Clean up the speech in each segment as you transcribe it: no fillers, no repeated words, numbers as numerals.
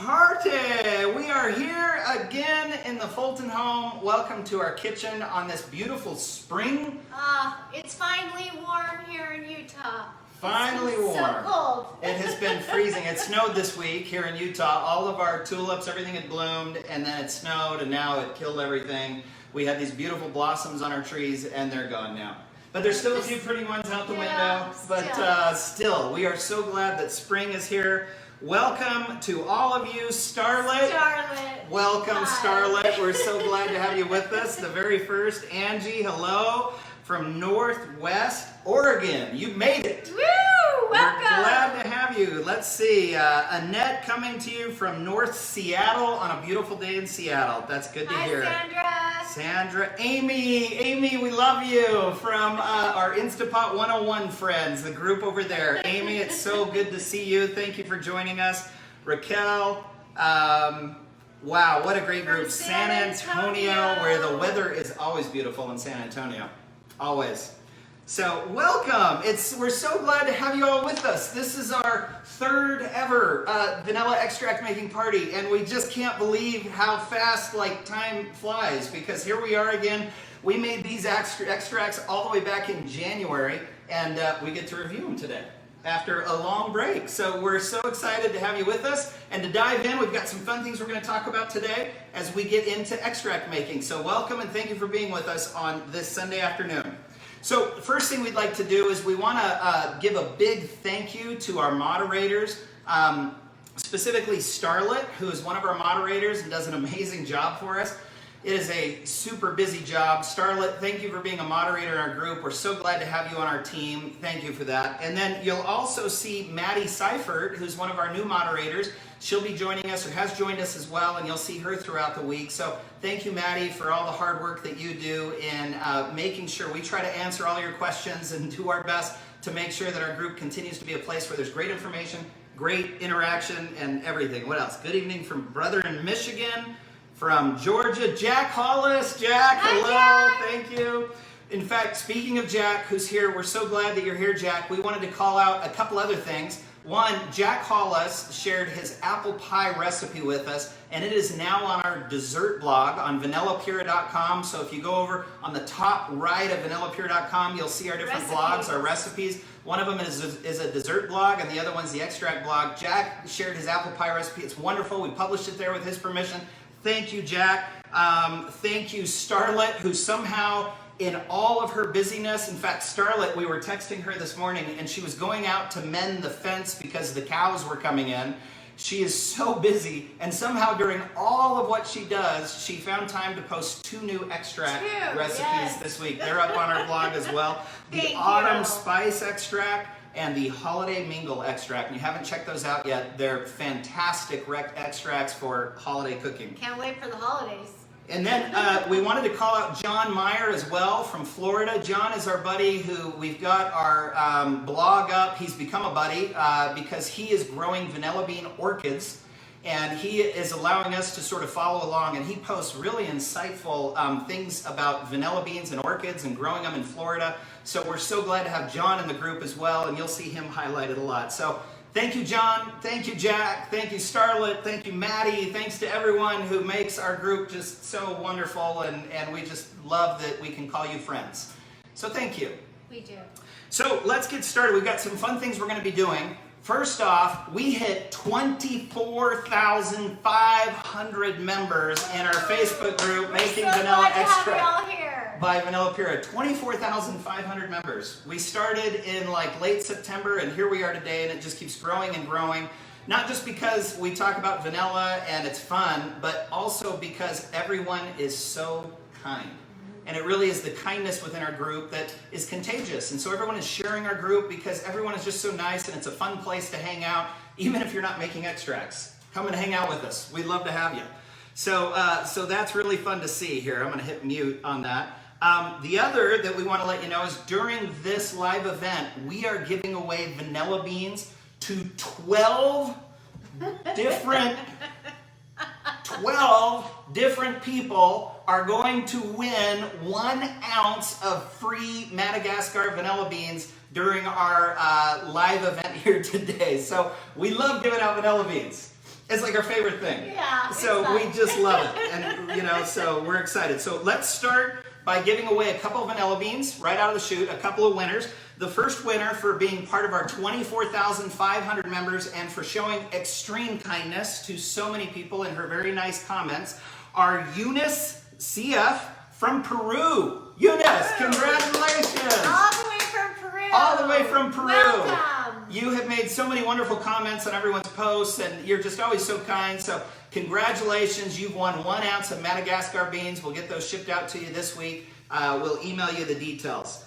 party! We are here again in the Fulton home. Welcome to our kitchen on this beautiful spring. It's finally warm here in Utah. Finally warm. So cold. It has been freezing. It snowed this week here in Utah. All of our tulips, everything had bloomed, and then it snowed, and now it killed everything. We had these beautiful blossoms on our trees, and they're gone now. But there's still a few pretty ones out the window. But still, we are so glad that spring is here. Welcome to all of you, Starlet. Welcome, Hi. Starlet. We're so glad to have you with us. The very first, Angie, hello, from Northwest Oregon. You made it. Woo! Welcome. We're glad to have you. Let's see, Annette coming to you from North Seattle on a beautiful day in Seattle. That's good to hear. Sandra, Amy, we love you from our Instapot 101 friends, the group over there. Amy, it's so good to see you. Thank you for joining us. Raquel, wow, what a great group. San Antonio, where the weather is always beautiful in San Antonio, always. So welcome. We're so glad to have you all with us. This is our third ever vanilla extract making party, and we just can't believe how fast time flies, because here we are again. We made these extracts all the way back in January, and we get to review them today after a long break. So we're so excited to have you with us, and to dive in, we've got some fun things we're going to talk about today as we get into extract making. So welcome, and thank you for being with us on this Sunday afternoon. So the first thing we'd like to do is we want to give a big thank you to our moderators, specifically Starlet, who is one of our moderators and does an amazing job for us. It is a super busy job. Starlet, thank you for being a moderator in our group. We're so glad to have you on our team. Thank you for that. And then you'll also see Maddie Seifert, who's one of our new moderators. She'll be joining us, or has joined us as well, and you'll see her throughout the week. So thank you, Maddie, for all the hard work that you do in making sure we try to answer all your questions and do our best to make sure that our group continues to be a place where there's great information, great interaction, and everything. What else? Good evening from brother in Michigan. From Georgia, Jack Hollis. Jack, hello, Jack. Thank you. In fact, speaking of Jack, who's here, we're so glad that you're here, Jack. We wanted to call out a couple other things. One, Jack Hollis shared his apple pie recipe with us, and it is now on our dessert blog on VanillaPura.com. So if you go over on the top right of VanillaPura.com, you'll see our different blogs, our recipes. One of them is a dessert blog, and the other one's the extract blog. Jack shared his apple pie recipe. It's wonderful. We published it there with his permission. Thank you, Jack. Thank you, Starlet, who somehow, in all of her busyness, in fact, Starlet, we were texting her this morning, and she was going out to mend the fence because the cows were coming in. She is so busy, and somehow during all of what she does, she found time to post 2 new extract recipes this week. They're up on our blog as well. The Autumn Spice Extract and the Holiday Mingle Extract. And you haven't checked those out yet. They're fantastic extracts for holiday cooking. Can't wait for the holidays. And then we wanted to call out John Meyer as well from Florida. John is our buddy who we've got our blog up. He's become a buddy because he is growing vanilla bean orchids. And he is allowing us to sort of follow along, and he posts really insightful things about vanilla beans and orchids and growing them in Florida. So we're so glad to have John in the group as well, and you'll see him highlighted a lot. So thank you, John. Thank you, Jack. Thank you, Starlet. Thank you, Maddie. Thanks to everyone who makes our group just so wonderful, and we just love that we can call you friends. So thank you. We do. So let's get started. We've got some fun things we're going to be doing. First off, we hit 24,500 members in our Facebook group, Making Vanilla Extract by VanillaPura. 24,500 members. We started in late September, and here we are today, and it just keeps growing and growing. Not just because we talk about vanilla and it's fun, but also because everyone is so kind. And it really is the kindness within our group that is contagious. And so everyone is sharing our group because everyone is just so nice, and it's a fun place to hang out, even if you're not making extracts. Come and hang out with us. We'd love to have you. So that's really fun to see here. I'm going to hit mute on that. The other that we want to let you know is during this live event, we are giving away vanilla beans to 12 different people are going to win 1 ounce of free Madagascar vanilla beans during our live event here today. So we love giving out vanilla beans. It's like our favorite thing. Yeah. So we just love it. And, you know, so we're excited. So let's start by giving away a couple of vanilla beans right out of the chute, a couple of winners. The first winner for being part of our 24,500 members and for showing extreme kindness to so many people in her very nice comments are Eunice CF from Peru. Eunice, congratulations! All the way from Peru. All the way from Peru. Welcome. You have made so many wonderful comments on everyone's posts, and you're just always so kind. So congratulations. You've won 1 ounce of Madagascar beans. We'll get those shipped out to you this week. We'll email you the details.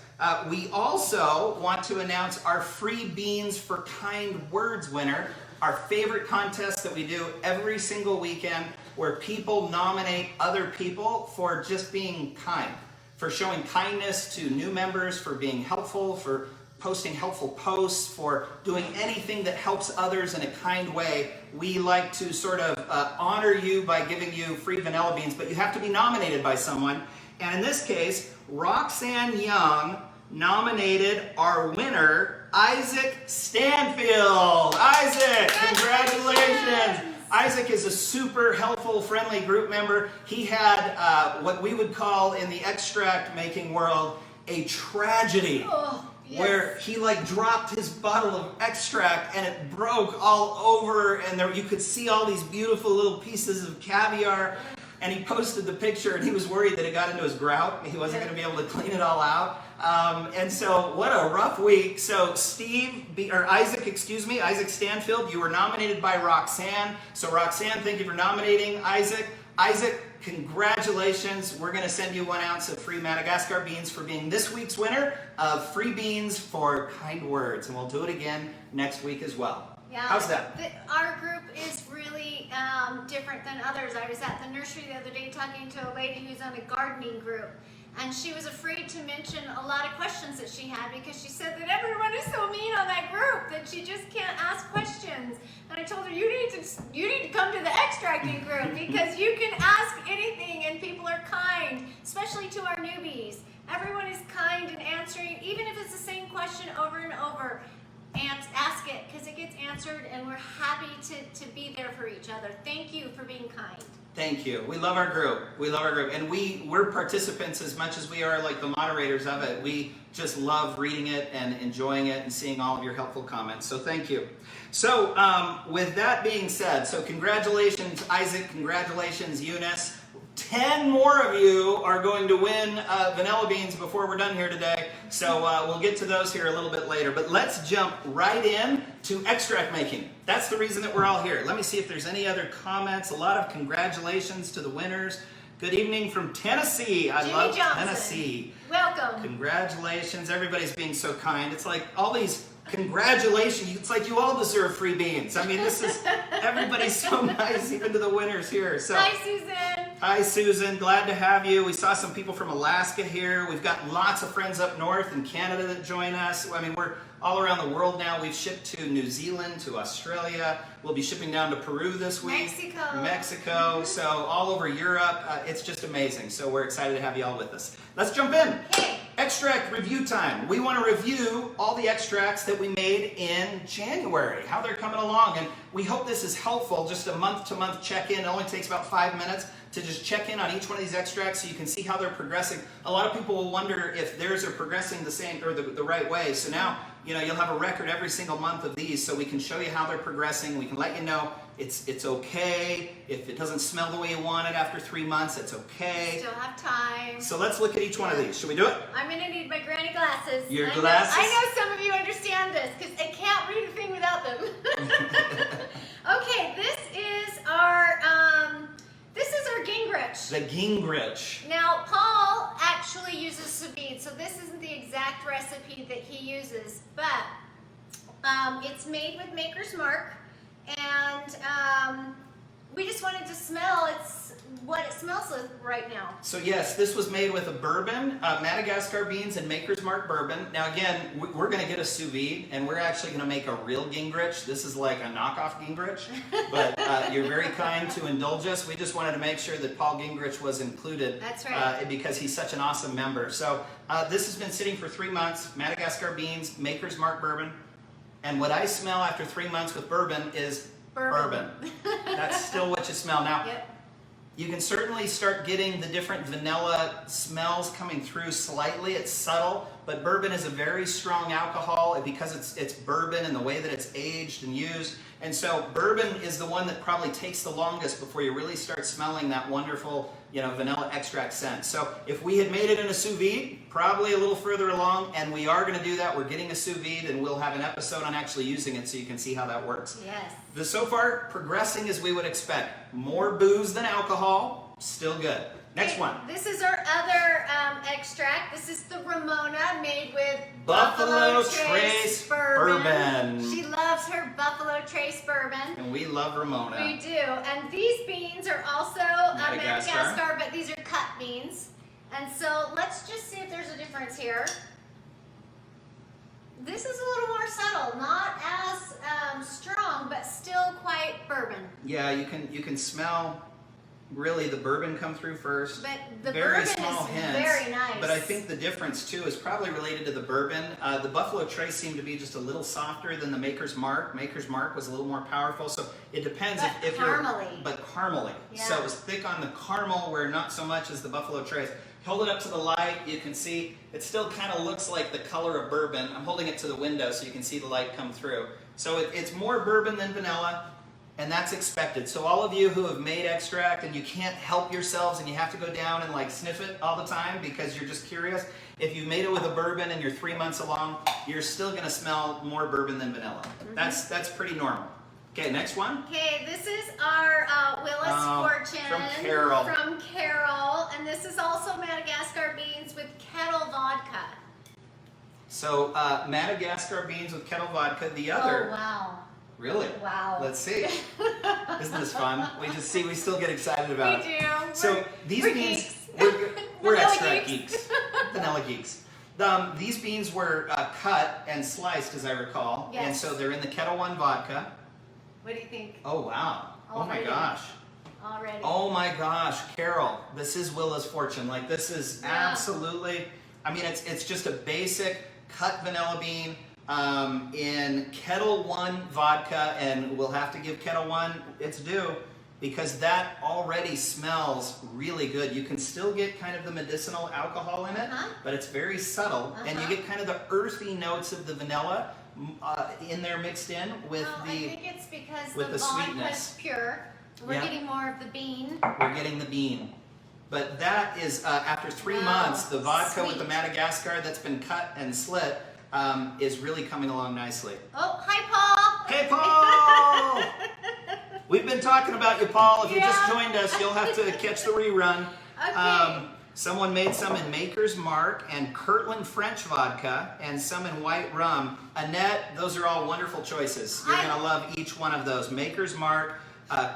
We also want to announce our free Beans for Kind Words winner, our favorite contest that we do every single weekend where people nominate other people for just being kind, for showing kindness to new members, for being helpful, for posting helpful posts, for doing anything that helps others in a kind way. We like to sort of honor you by giving you free vanilla beans, but you have to be nominated by someone. And in this case, Roxanne Young nominated our winner, Isaac Stanfield. Isaac, congratulations. Isaac is a super helpful, friendly group member. He had what we would call in the extract making world a tragedy. Oh, yes. Where he like dropped his bottle of extract and it broke all over, and there you could see all these beautiful little pieces of caviar. And he posted the picture, and he was worried that it got into his grout. He wasn't going to be able to clean it all out. And so, what a rough week. So, Isaac Stanfield, you were nominated by Roxanne. So, Roxanne, thank you for nominating Isaac. Isaac, congratulations. We're going to send you 1 ounce of free Madagascar beans for being this week's winner of free beans for kind words. And we'll do it again next week as well. Yeah, how's that? Our group is really different than others. I was at the nursery the other day talking to a lady who's on a gardening group, and she was afraid to mention a lot of questions that she had because she said that everyone is so mean on that group that she just can't ask questions. And I told her, you need to come to the extracting group because you can ask anything and people are kind, especially to our newbies. Everyone is kind and answering, even if it's the same question over and over. And ask it because it gets answered, and we're happy to be there for each other. Thank you for being kind. Thank you. We love our group. We love our group. And we're participants as much as we are like the moderators of it. We just love reading it and enjoying it and seeing all of your helpful comments. So thank you. So with that being said, so congratulations, Isaac. Congratulations, Eunice. 10 more of you are going to win vanilla beans before we're done here today. So we'll get to those here a little bit later. But let's jump right in to extract making. That's the reason that we're all here. Let me see if there's any other comments. A lot of congratulations to the winners. Good evening from Tennessee. I love Tennessee. Welcome. Congratulations. Everybody's being so kind. It's like all these congratulations. It's like you all deserve free beans. I mean, this is, everybody's so nice, even to the winners here. So, hi, Susan. Hi, Susan. Glad to have you. We saw some people from Alaska here. We've got lots of friends up north in Canada that join us. I mean, we're all around the world now. We've shipped to New Zealand, to Australia. We'll be shipping down to Peru this week. Mexico. So all over Europe. It's just amazing. So we're excited to have you all with us. Let's jump in. Hey. Extract review time. We want to review all the extracts that we made in January, how they're coming along. And we hope this is helpful, just a month-to-month check-in. It only takes about 5 minutes to just check in on each one of these extracts so you can see how they're progressing. A lot of people will wonder if theirs are progressing the same or the right way. So now, you know, you'll have a record every single month of these so we can show you how they're progressing. We can let you know it's okay. If it doesn't smell the way you want it after 3 months, it's okay. Still have time. So let's look at each one of these. Should we do it? I'm going to need my granny glasses. Your glasses? I know some of you understand this because I can't read a thing without them. Okay, this is our Gingrich. The Gingrich. Now, Paul actually uses Sabine, so this isn't the exact recipe that he uses, but it's made with Maker's Mark, and we just wanted to smell what it smells like right now. So yes, this was made with a bourbon, Madagascar beans and Maker's Mark bourbon. Now again, we're going to get a sous vide, and we're actually going to make a real Gingrich. This is like a knockoff Gingrich, but you're very kind to indulge us. We just wanted to make sure that Paul Gingrich was included. That's right. Because he's such an awesome member. So this has been sitting for 3 months, Madagascar beans, Maker's Mark bourbon. And what I smell after 3 months with bourbon is Bourbon. That's still what you smell. Now, Yep. you can certainly start getting the different vanilla smells coming through slightly. It's subtle, but bourbon is a very strong alcohol because it's bourbon and the way that it's aged and used. And so bourbon is the one that probably takes the longest before you really start smelling that wonderful, vanilla extract scent. So if we had made it in a sous vide, probably a little further along, and we are going to do that. We're getting a sous vide, and we'll have an episode on actually using it so you can see how that works. Yes. So far, progressing as we would expect. More booze than alcohol, still good. Next one. This is our other extract. This is the Ramona made with Buffalo Trace Bourbon. She loves her Buffalo Trace Bourbon. And we love Ramona. We do. And these beans are also Madagascar, but these are cut beans. And so let's just see if there's a difference here. This is a little more subtle, not as strong, but still quite bourbon. Yeah, you can smell really the bourbon come through first. But the very bourbon small is hints, very nice. But I think the difference too is probably related to the bourbon. The Buffalo Trace seemed to be just a little softer than the Maker's Mark. Maker's Mark was a little more powerful, so it depends if caramely. you're. But caramely. Yeah. So it was thick on the caramel, where not so much as the Buffalo Trace. Hold it up to the light, you can see it still kind of looks like the color of bourbon. I'm holding it to the window so you can see the light come through. So it's more bourbon than vanilla. And that's expected. So all of you who have made extract and you can't help yourselves and you have to go down and like sniff it all the time because you're just curious, if you made it with a bourbon and you're 3 months along, you're still going to smell more bourbon than vanilla. Mm-hmm. That's pretty normal. Okay, next one. Okay, this is our Willis Fortune from Carol. From Carol, and this is also Madagascar beans with kettle vodka. So Madagascar beans with kettle vodka. The other. Oh wow. Really? Wow. Let's see. Isn't this fun? We still get excited about it. We do. So these beans, we're extract geeks. Vanilla geeks. These beans were cut and sliced, as I recall. Yes. And so they're in the Kettle One vodka. What do you think? Oh, wow. Already. Oh, my gosh. Already. Oh, my gosh. Carol, this is Willa's Fortune. Like, this is absolutely, I mean, it's just a basic cut vanilla bean. In Kettle One vodka, and we'll have to give Kettle One its due because that already smells really good. You can still get kind of the medicinal alcohol in it, but it's very subtle, and you get kind of the earthy notes of the vanilla in there mixed in with I think it's because with the the vodka's sweetness. pure. We're getting more of the bean. We're getting the bean. But that is, after 3 months, the vodka with the Madagascar that's been cut and slit is really coming along nicely. Oh, hi, Paul. Hey, Paul! We've been talking about you, Paul. If you just joined us, you'll have to catch the rerun. Okay. Someone made some in Maker's Mark and Kirtland French vodka and some in white rum. Annette, those are all wonderful choices. You're going to love each one of those. Maker's Mark,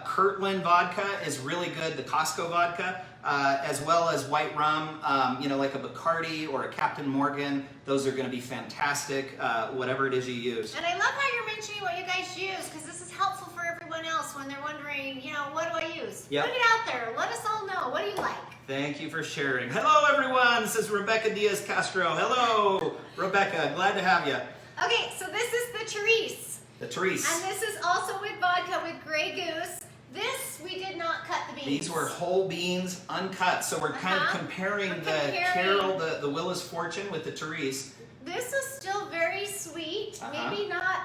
Kirtland vodka is really good, the Costco vodka, as well as white rum, like a Bacardi or a Captain Morgan. Those are going to be fantastic, whatever it is you use. And I love how you're mentioning what you guys use, because this is helpful for everyone else when they're wondering, what do I use? Yep. Put it out there. Let us all know. What do you like? Thank you for sharing. Hello, everyone. This is Rebecca Diaz Castro. Hello, Rebecca. Glad to have you. Okay, so this is the Therese. The Therese. And this is also with vodka with Grey Goose. This, we did not cut the beans. These were whole beans, uncut. So we're kind of comparing the Carol, the Willa's Fortune with the Therese. This is still very sweet. Maybe not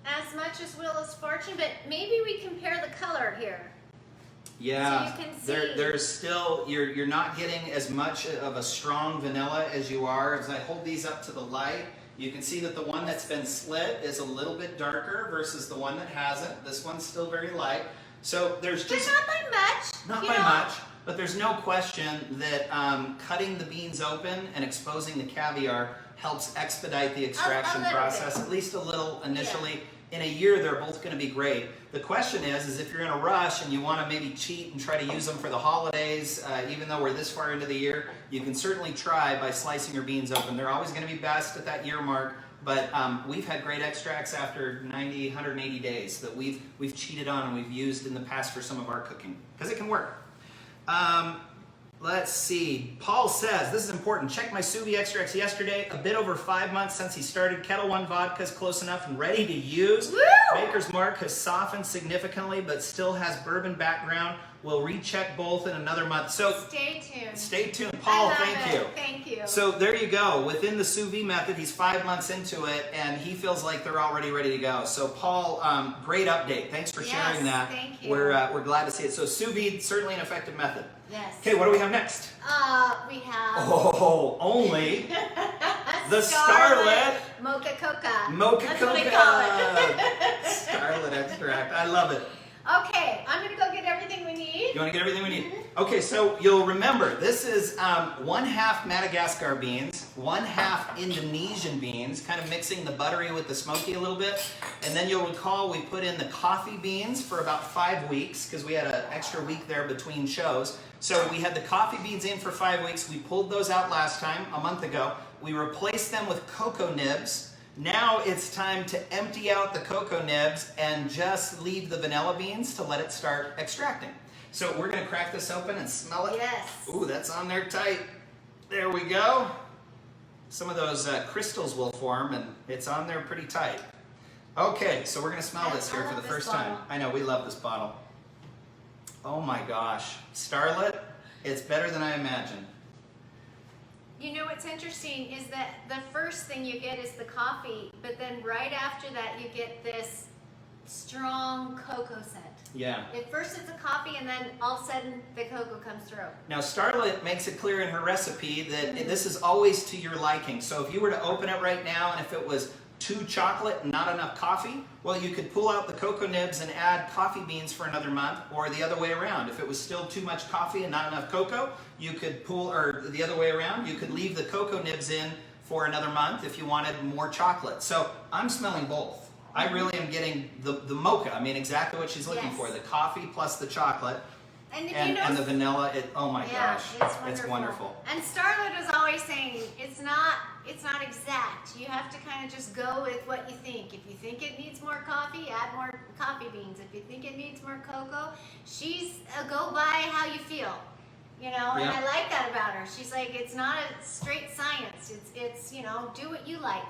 as much as Willa's Fortune, but maybe we compare the color here. Yeah, so you can see. There's still, you're not getting as much of a strong vanilla as you are. As I hold these up to the light, you can see that the one that's been slit is a little bit darker versus the one that hasn't. This one's still very light. So there's just... But not by much. Not by much, but there's no question that cutting the beans open and exposing the caviar helps expedite the extraction process, at least a little initially. Yeah. In a year, they're both going to be great. The question is if you're in a rush and you want to maybe cheat and try to use them for the holidays, even though we're this far into the year, you can certainly try by slicing your beans open. They're always going to be best at that year mark, but we've had great extracts after 90, 180 days that we've cheated on and we've used in the past for some of our cooking, because it can work. Let's see. Paul says, this is important. Check my sous vide extracts yesterday. A bit over 5 months since he started. Kettle One vodka is close enough and ready to use. Woo! Maker's Mark has softened significantly, but still has bourbon background. We'll recheck both in another month. So stay tuned. Stay tuned. Paul, thank you. Thank you. So there you go. Within the sous vide method, he's 5 months into it, and he feels like they're already ready to go. So Paul, great update. Thanks for sharing that. Thank you. We're glad to see it. So sous vide, certainly an effective method. Yes. Okay, what do we have next? We have... only the Starlet Mocha Coca. Mocha That's Coca. what I call it. Starlet extract. I love it. Okay, I'm going to go get everything we need. You want to get everything we need? Okay, so you'll remember, this is 1/2 Madagascar beans, 1/2 Indonesian beans, kind of mixing the buttery with the smoky a little bit. And then you'll recall we put in the coffee beans for about 5 weeks, because we had an extra week there between shows. So we had the coffee beans in for 5 weeks. We pulled those out last time, a month ago. We replaced them with cocoa nibs. Now it's time to empty out the cocoa nibs and just leave the vanilla beans to let it start extracting. So we're going to crack this open and smell it. Yes. Ooh, that's on there tight. There we go. Some of those crystals will form, and it's on there pretty tight. Okay, so we're going to smell this here for the first time. I know, we love this bottle. Oh my gosh. Starlet, it's better than I imagined. You know what's interesting is that the first thing you get is the coffee, but then right after that you get this strong cocoa scent. Yeah. At first it's a coffee, and then all of a sudden the cocoa comes through. Now Starlet makes it clear in her recipe that this is always to your liking. So if you were to open it right now and if it was too chocolate and not enough coffee, well, you could pull out the cocoa nibs and add coffee beans for another month, or the other way around. If it was still too much coffee and not enough cocoa, you could pull, or the other way around, you could leave the cocoa nibs in for another month if you wanted more chocolate. So I'm smelling both. I really am getting the mocha. I mean, exactly what she's looking for. The coffee plus the chocolate. And the vanilla, oh my gosh, it's wonderful. And Starlet is always saying it's not exact. You have to kind of just go with what you think. If you think it needs more coffee, add more coffee beans. If you think it needs more cocoa, she's go by how you feel. You know, and I like that about her. She's like, it's not a straight science. It's you know, do what you like.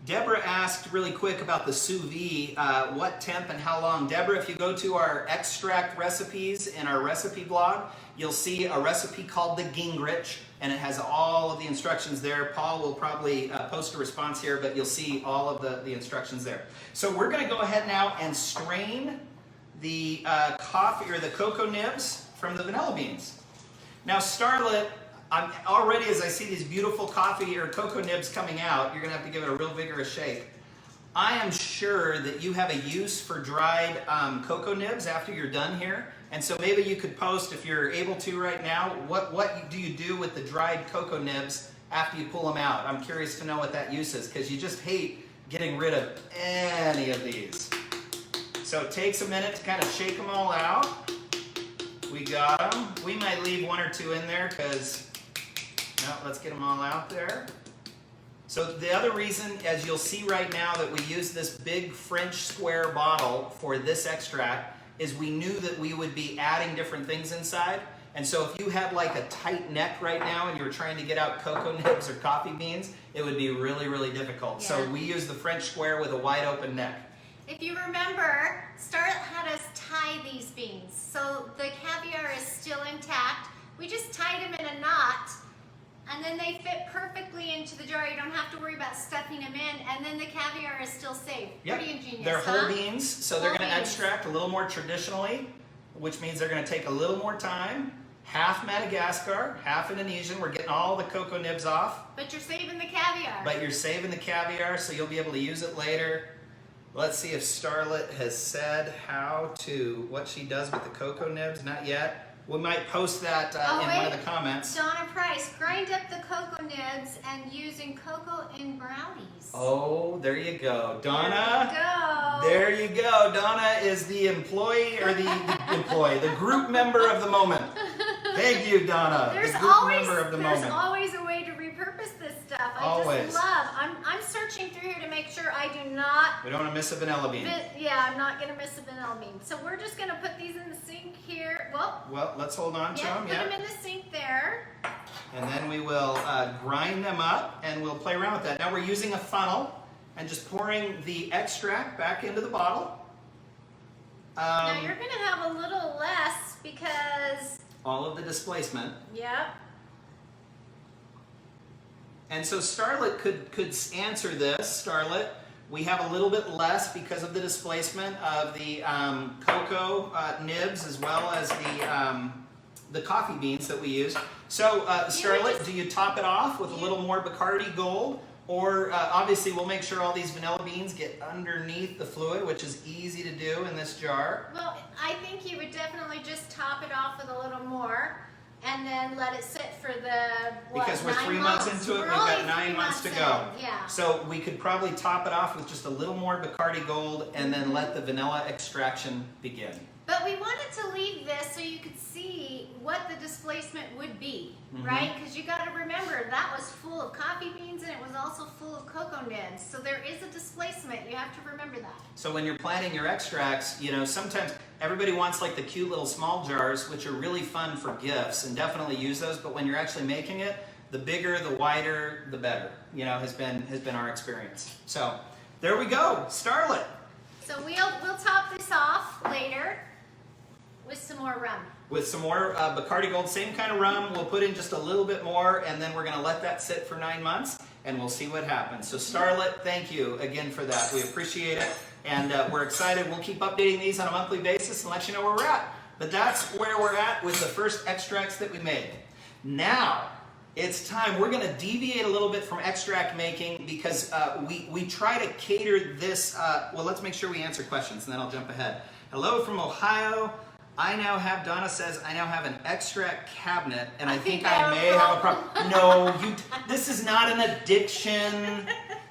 Deborah asked really quick about the sous vide, what temp and how long. Deborah, if you go to our extract recipes in our recipe blog, you'll see a recipe called the Gingrich, and it has all of the instructions there. Paul will probably post a response here, but you'll see all of the instructions there. So we're going to go ahead now and strain the coffee or the cocoa nibs from the vanilla beans. Now Starlet, I'm already, as I see these beautiful coffee or cocoa nibs coming out, you're going to have to give it a real vigorous shake. I am sure that you have a use for dried cocoa nibs after you're done here. And so maybe you could post, if you're able to right now, what do you do with the dried cocoa nibs after you pull them out? I'm curious to know what that use is, because you just hate getting rid of any of these. So it takes a minute to kind of shake them all out. We got them. We might leave 1 or 2 in there because... No, let's get them all out there. So the other reason, as you'll see right now, that we use this big French square bottle for this extract is we knew that we would be adding different things inside. And so if you had like a tight neck right now and you were trying to get out cocoa nibs or coffee beans, it would be really, really difficult. Yeah. So we use the French square with a wide open neck. If you remember, Starlet had us tie these beans. So the caviar is still intact. We just tied them in a knot, and then they fit perfectly into the jar. You don't have to worry about stuffing them in, and then the caviar is still safe. Yep. Pretty ingenious, They're whole beans, so they're going to extract a little more traditionally, which means they're going to take a little more time. Half Madagascar, half Indonesian. We're getting all the cocoa nibs off. But you're saving the caviar. But you're saving the caviar, so you'll be able to use it later. Let's see if Starlet has said what she does with the cocoa nibs. Not yet. We might post that in one of the comments. Donna Price, grind up the cocoa nibs and using cocoa in brownies. Oh, there you go. Donna. There you go. There you go. Donna is the employee, or the group member of the moment. Thank you, Donna. There's the group member of the moment. There's always a way to repurpose this stuff. I just love. I'm searching through here to make sure I do not. We don't want to miss a vanilla bean. Yeah, I'm not going to miss a vanilla bean. So we're just going to put these in the sink here. Well, let's hold on to them. Put them in the sink there. And then we will grind them up, and we'll play around with that. Now we're using a funnel and just pouring the extract back into the bottle. Now you're going to have a little less because all of the displacement. Yep. And so Starlet could answer this. Starlet, we have a little bit less because of the displacement of the cocoa nibs as well as the coffee beans that we use. So Starlet, do you top it off with a little more Bacardi Gold? Or obviously we'll make sure all these vanilla beans get underneath the fluid, which is easy to do in this jar. Well, I think you would definitely just top it off with a little more and then let it sit for the, because we're 3 months into it, we've got 9 months to go. Yeah. So we could probably top it off with just a little more Bacardi Gold and then let the vanilla extraction begin. But we wanted to leave this so you could see what the displacement would be, right? Because you got to remember that was full of coffee beans and it was also full of cocoa nibs. So there is a displacement. You have to remember that. So when you're planning your extracts, you know, sometimes everybody wants like the cute little small jars, which are really fun for gifts, and definitely use those. But when you're actually making it, the bigger, the wider, the better. You know, has been our experience. So there we go, Starlet. So we'll top this off later with some more rum. With some more Bacardi Gold, same kind of rum. We'll put in just a little bit more, and then we're going to let that sit for 9 months, and we'll see what happens. So Starlet, thank you again for that. We appreciate it, and we're excited. We'll keep updating these on a monthly basis and let you know where we're at. But that's where we're at with the first extracts that we made. Now, it's time. We're going to deviate a little bit from extract making because we try to cater this. Well, let's make sure we answer questions, and then I'll jump ahead. Hello from Ohio. Donna says, I now have an extract cabinet, and I think I may have a problem. No, this is not an addiction.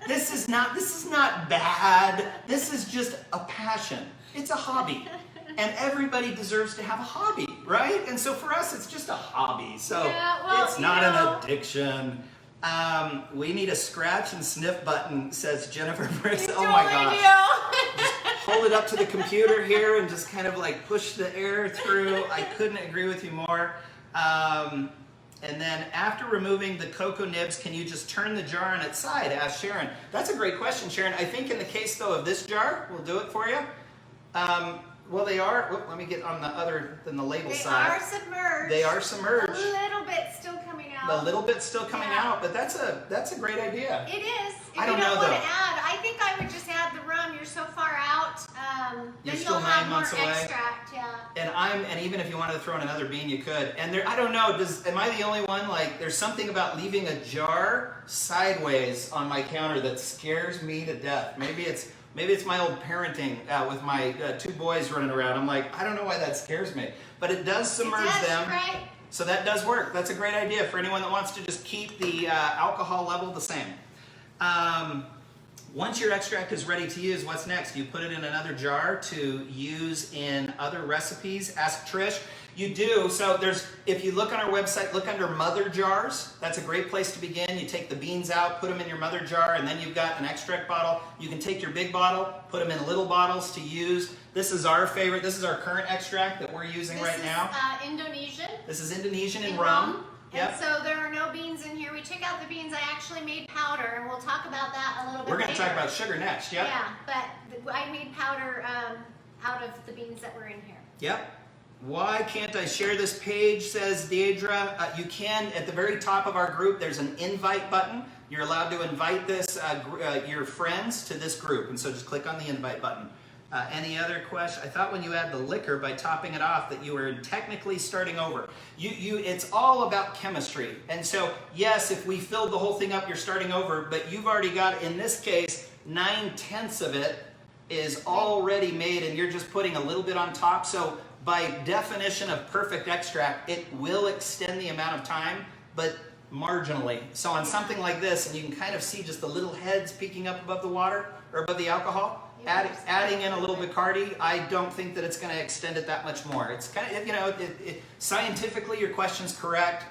This is not bad. This is just a passion. It's a hobby. And everybody deserves to have a hobby, right? And so for us, it's just a hobby. So it's not an addiction. We need a scratch and sniff button, says Jennifer Briggs. Oh my gosh. Hold it up to the computer here and just kind of like push the air through. I couldn't agree with you more. And then after removing the cocoa nibs, can you just turn the jar on its side? Asked Sharon. That's a great question, Sharon. I think in the case though of this jar, we'll do it for you. Well, they are. Let me get on the other than the label side. They are submerged. They are submerged. A little bit still coming out. A little bit still coming out, but that's a great idea. It is. I don't know want though. To add, I think I would just add the rum. You're so far out. You're then still you'll 9 have months more away. Extract, yeah. And even if you wanted to throw in another bean, you could. And I don't know. Am I the only one? Like, there's something about leaving a jar sideways on my counter that scares me to death. Maybe it's my old parenting with my 2 boys running around. I'm like, I don't know why that scares me. But it does submerge them. Right? So that does work. That's a great idea for anyone that wants to just keep the alcohol level the same. Once your extract is ready to use, what's next? You put it in another jar to use in other recipes. Ask Trish. You do. So if you look on our website, look under mother jars. That's a great place to begin. You take the beans out, put them in your mother jar, and then you've got an extract bottle. You can take your big bottle, put them in little bottles to use. This is our favorite. This is our current extract that we're using right now. This is Indonesian. This is Indonesian in rum. Yep. And so there are no beans in here. We took out the beans. I actually made powder, and we'll talk about that a little bit later. We're going to talk about sugar next, yep. Yeah, but I made powder out of the beans that were in here. Yep. Why can't I share this page, says Deidre. You can, at the very top of our group, there's an invite button. You're allowed to invite your friends to this group, and so just click on the invite button. Any other question? I thought when you add the liquor by topping it off that you were technically starting over. It's all about chemistry. And so, yes, if we filled the whole thing up, you're starting over, but you've already got, in this case, 9/10 of it is already made, and you're just putting a little bit on top. So by definition of perfect extract, it will extend the amount of time, but marginally. So on something like this, and you can kind of see just the little heads peeking up above the water, or above the alcohol, adding in a little Bacardi, I don't think that it's going to extend it that much more. It's kind of, you know, scientifically your question's correct.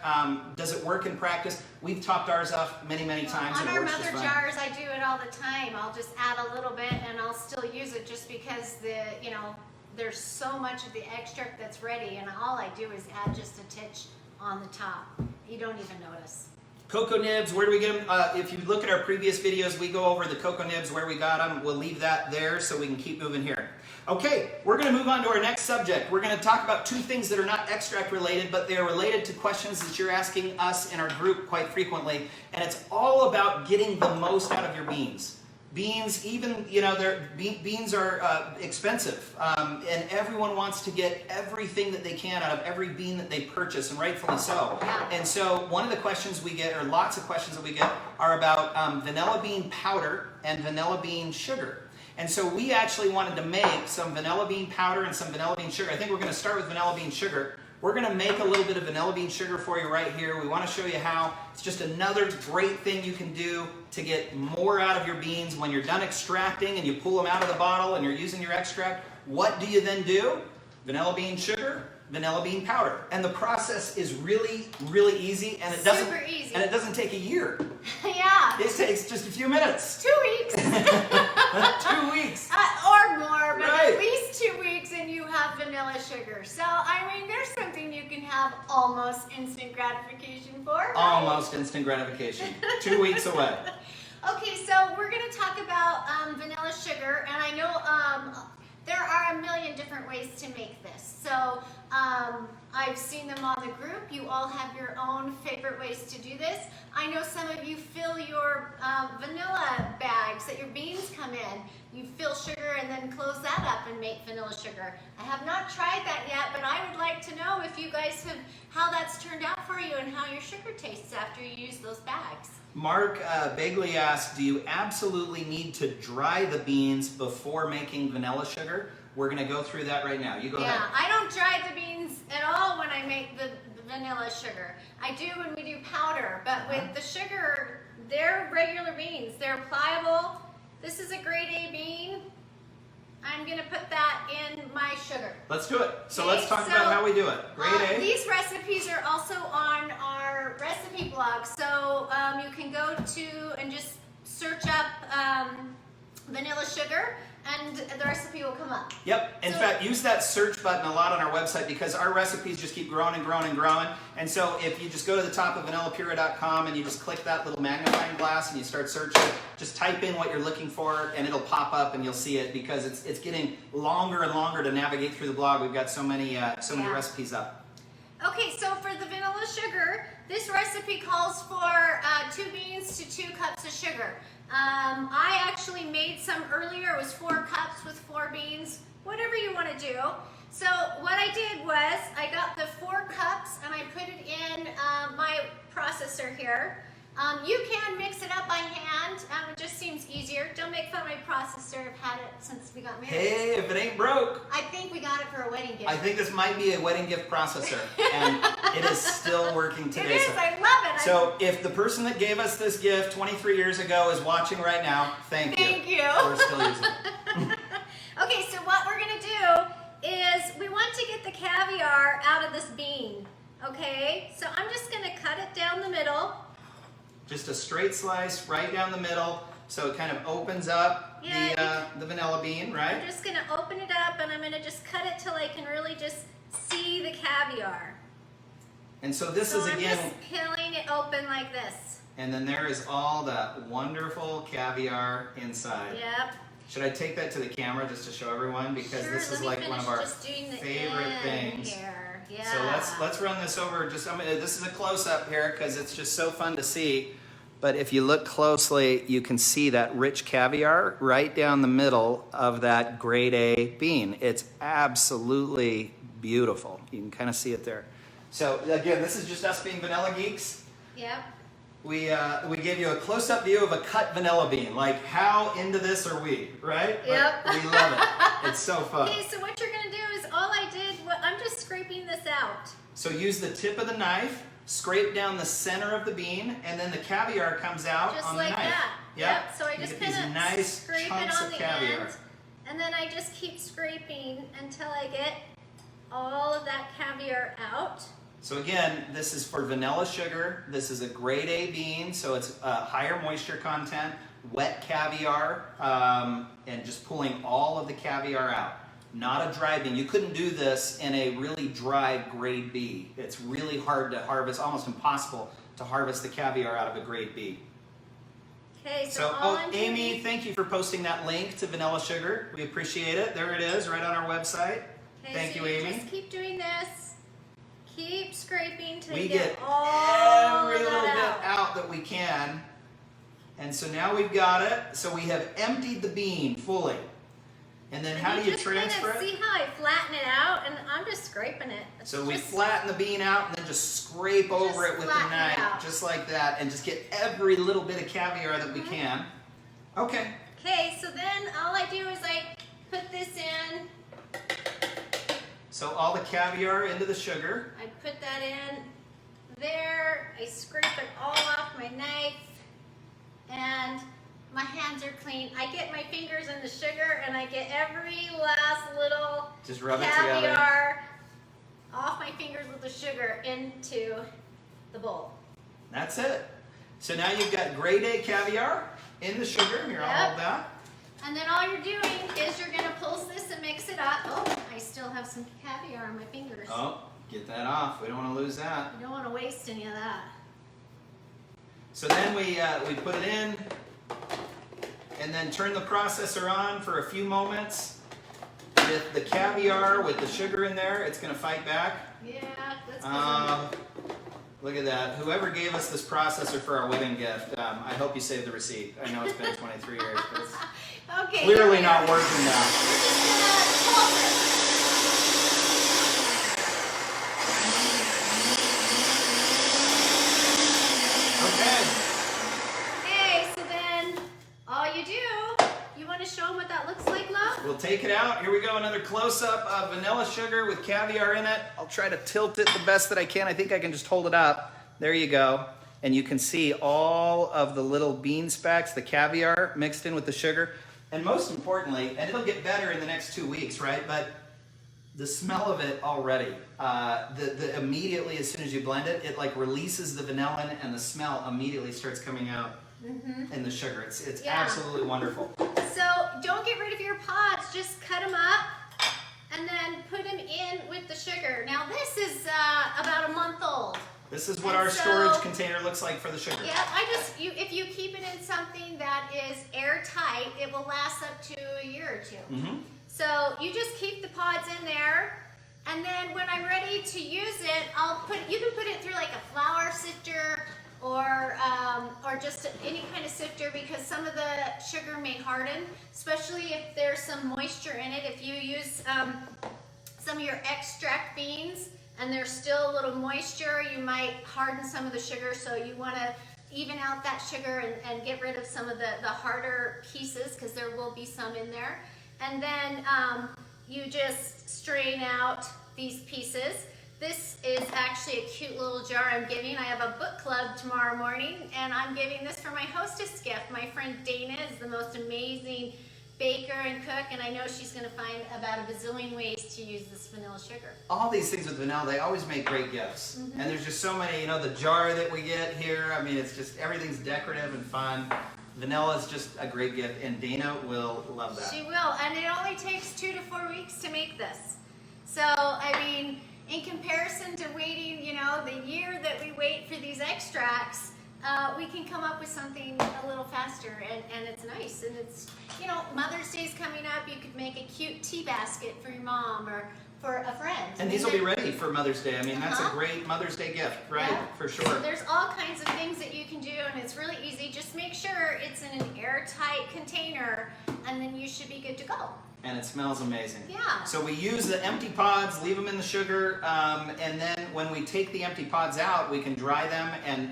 Does it work in practice? We've topped ours off many, many times. On our mother jars, I do it all the time. I'll just add a little bit and I'll still use it just because there's so much of the extract that's ready, and all I do is add just a titch on the top. You don't even notice. Cocoa nibs, where do we get them? If you look at our previous videos, we go over the cocoa nibs, where we got them. We'll leave that there so we can keep moving here. Okay, we're going to move on to our next subject. We're going to talk about two things that are not extract related, but they are related to questions that you're asking us in our group quite frequently. And it's all about getting the most out of your beans. Beans, even, you know, beans are expensive, and everyone wants to get everything that they can out of every bean that they purchase, and rightfully so. And so one of the questions we get, or lots of questions that we get, are about vanilla bean powder and vanilla bean sugar. And so we actually wanted to make some vanilla bean powder and some vanilla bean sugar. I think we're going to start with vanilla bean sugar. We're going to make a little bit of vanilla bean sugar for you right here. We want to show you how. It's just another great thing you can do to get more out of your beans. When you're done extracting and you pull them out of the bottle and you're using your extract, what do you then do? Vanilla bean sugar, vanilla bean powder. And the process is really, really easy, and it doesn't take a year. Yeah. It takes just a few minutes. 2 weeks. 2 weeks. Or more, but right. At least 2 weeks and you have vanilla sugar. So, I mean, there's something you can have almost instant gratification for. Right? Almost instant gratification. 2 weeks away. Okay, so we're going to talk about vanilla sugar, and I know there are a million different ways to make this. So I've seen them on the group. You all have your own favorite ways to do this. I know some of you fill your vanilla bags that your beans come in. You fill sugar and then close that up and make vanilla sugar. I have not tried that yet, but I would like to know if you guys have, how that's turned out for you and how your sugar tastes after you use those bags. Mark Bagley asked, do you absolutely need to dry the beans before making vanilla sugar? We're going to go through that right now. You go ahead. Yeah, I don't dry the beans at all when I make the vanilla sugar. I do when we do powder, but with the sugar, they're regular beans. They're pliable. This is a grade A bean. I'm going to put that in my sugar. Let's do it. So let's talk about how we do it. Grade A. These recipes are also on our recipe blog, so you can go to and just search up vanilla sugar, and the recipe will come up. Yep. In fact, use that search button a lot on our website because our recipes just keep growing and growing and growing. And so if you just go to the top of VanillaPura.com and you just click that little magnifying glass and you start searching, just type in what you're looking for and it'll pop up and you'll see it because it's getting longer and longer to navigate through the blog. We've got so many recipes up. Okay, so for the vanilla sugar, this recipe calls for 2 beans to 2 cups of sugar. I actually made some earlier. It was 4 cups with 4 beans, whatever you want to do. So what I did was I got the 4 cups and I put it in my processor here. You can mix it up by hand. It just seems easier. Don't make fun of my processor. I've had it since we got married. Hey, if it ain't broke. I think we got it for a wedding gift. I think this might be a wedding gift processor, and it is still working today. It is. I love it. So if the person that gave us this gift 23 years ago is watching right now, thank you. Thank you. We're still using it. Okay, so what we're going to do is we want to get the caviar out of this bean. Okay, so I'm just going to cut it down the middle. Just a straight slice right down the middle, so it kind of opens up the vanilla bean, right? I'm just going to open it up, and I'm going to just cut it till I can really just see the caviar. And so this is again... I'm just peeling it open like this. And then there is all that wonderful caviar inside. Yep. Should I take that to the camera just to show everyone? Because this is like one of our favorite things. Here. Yeah. So let's run this over. This is a close-up here because it's just so fun to see. But if you look closely, you can see that rich caviar right down the middle of that grade A bean. It's absolutely beautiful. You can kind of see it there. So again, this is just us being vanilla geeks. Yep. We gave you a close-up view of a cut vanilla bean. Like, how into this are we, right? Yep. Like, we love it. It's so fun. Okay, so what you're going to do is all I did, I'm just scraping this out. So use the tip of the knife, scrape down the center of the bean, and then the caviar comes out just on like the knife. that. Yep. So I just kind of nice scrape it chunks on of the caviar. end. And then I just keep scraping until I get all of that caviar out. So again, this is for vanilla sugar. This is a grade A bean, so it's higher moisture content, wet caviar, and just pulling all of the caviar out. Not a dry bean. You couldn't do this in a really dry grade B. It's really hard to harvest, almost impossible to harvest the caviar out of a grade B. Okay, So Amy, thank you for posting that link to vanilla sugar. We appreciate it. There it is, right on our website. Okay, Thank so you, Amy. Just keep doing this. Keep scraping till We you get all every of little that bit out that we can. And so now we've got it. So we have emptied the bean fully. And then how do you transfer it? See how I flatten it out? And I'm just scraping it. So we flatten the bean out and then just scrape over it with the knife, out. just like that, and just get every little bit of caviar that we can. Okay. Okay, so then all I do is I put this in. So all the caviar into the sugar. I put that in there. I scrape it all off my knife. And my hands are clean. I get my fingers in the sugar and I get every last little Just rub it caviar together off my fingers with the sugar into the bowl. That's it. So now you've got grade A caviar in the sugar. Here, I'll hold that. And then all you're doing is you're going to pulse this and mix it up. Oh, I still have some caviar on my fingers. Oh, get that off. We don't want to lose that. You don't want to waste any of that. So then we put it in and then turn the processor on for a few moments with the caviar, with the sugar in there. It's going to fight back. Yeah, that's good. Look at that. Whoever gave us this processor for our wedding gift, I hope you saved the receipt. I know it's been 23 years, but it's Okay, clearly not working now. We're just gonna pulse it. Okay, so then all you do, you want to show them what that looks like, love? We'll take it out. Here we go, another close-up of vanilla sugar with caviar in it. I'll try to tilt it the best that I can. I think I can just hold it up. There you go. And you can see all of the little bean specks, the caviar mixed in with the sugar. And most importantly, and it'll get better in the next 2 weeks, right? But the smell of it already, immediately as soon as you blend it, it like releases the vanillin and the smell immediately starts coming out in the sugar. It's absolutely wonderful. So don't get rid of your pods, just cut them up and then put them in with the sugar. Now this is about a month old. This is what our storage container looks like for the sugar. Yeah, if you keep it in something that is airtight, it will last up to a year or two. So you just keep the pods in there, and then when I'm ready to use it, you can put it through like a flour sifter or just any kind of sifter, because some of the sugar may harden, especially if there's some moisture in it. If you use some of your extract beans and there's still a little moisture, you might harden some of the sugar, so you want to even out that sugar and get rid of some of the harder pieces, because there will be some in there. And then you just strain out these pieces. This is actually a cute little jar I'm giving. I have a book club tomorrow morning, and I'm giving this for my hostess gift. My friend Dana is the most amazing baker and cook, and I know she's going to find about a bazillion ways to use this vanilla sugar. All these things with vanilla, they always make great gifts. And there's just so many, the jar that we get here, I mean, it's just, everything's decorative and fun. Vanilla is just a great gift, and Dana will love that. She will, and it only takes 2 to 4 weeks to make this. So, I mean, in comparison to waiting, the year that we wait for these extracts, we can come up with something a little faster, and it's nice. And it's, Mother's Day's coming up. You could make a cute tea basket for your mom or for a friend. And these will be ready for Mother's Day. I mean, that's a great Mother's Day gift, right? Yeah. For sure. So there's all kinds of things that you can do, and it's really easy. Just make sure it's in an airtight container, and then you should be good to go. And it smells amazing. Yeah. So we use the empty pods, leave them in the sugar, and then when we take the empty pods out, we can dry them and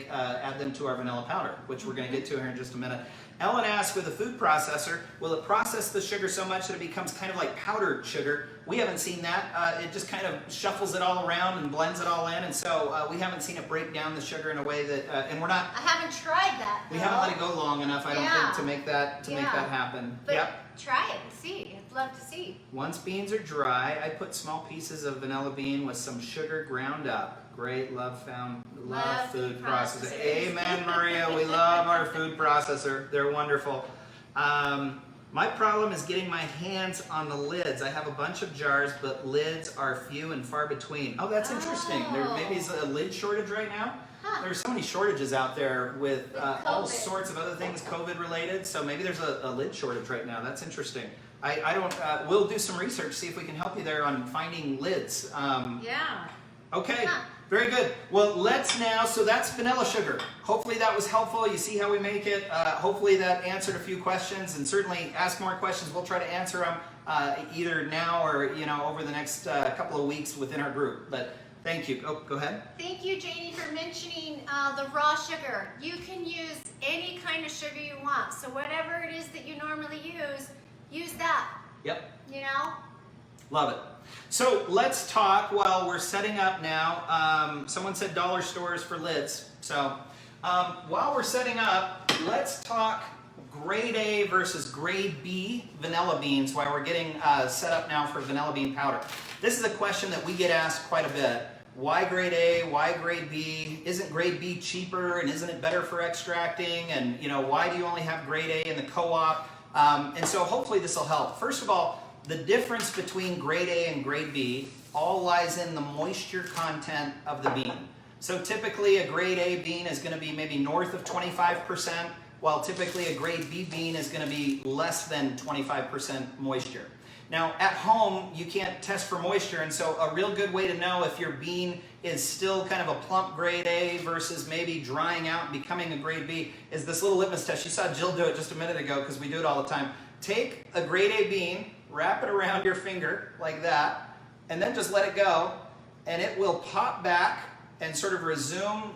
add them to our vanilla powder, which we're going to get to here in just a minute. Ellen asked, with a food processor, will it process the sugar so much that it becomes kind of like powdered sugar? We haven't seen that. It just kind of shuffles it all around and blends it all in, and so we haven't seen it break down the sugar in a way that, and we're not. I haven't tried that, though. We haven't let it go long enough, I don't think, to make that happen. But yep. Try it and see. I'd love to see. Once beans are dry, I put small pieces of vanilla bean with some sugar ground up. Great, love food processor. Amen, Maria. We love our food processor. They're wonderful. My problem is getting my hands on the lids. I have a bunch of jars, but lids are few and far between. Oh, that's interesting. There maybe is a lid shortage right now. Huh. There's so many shortages out there with all sorts of other things COVID related. So maybe there's a lid shortage right now. That's interesting. I don't. We'll do some research, see if we can help you there on finding lids. Yeah. Okay. Huh. Very good. Well, let's now, so that's vanilla sugar. Hopefully that was helpful. You see how we make it. Hopefully that answered a few questions, and certainly ask more questions. We'll try to answer them either now or over the next couple of weeks within our group. But thank you. Oh, go ahead. Thank you, Janie, for mentioning the raw sugar. You can use any kind of sugar you want. So whatever it is that you normally use that. Yep. Love it. So let's talk while we're setting up now. Someone said dollar stores for lids. So while we're setting up, let's talk grade A versus grade B vanilla beans while we're getting set up now for vanilla bean powder. This is a question that we get asked quite a bit. Why grade A? Why grade B? Isn't grade B cheaper, and isn't it better for extracting? And why do you only have grade A in the co-op? And so hopefully this will help. First of all, the difference between grade A and grade B all lies in the moisture content of the bean. So typically a grade A bean is going to be maybe north of 25%, while typically a grade B bean is going to be less than 25% moisture. Now at home you can't test for moisture, and so a real good way to know if your bean is still kind of a plump grade A versus maybe drying out and becoming a grade B is this little litmus test. You saw Jill do it just a minute ago because we do it all the time. Take a grade A bean, wrap it around your finger like that, and then just let it go, and it will pop back and sort of resume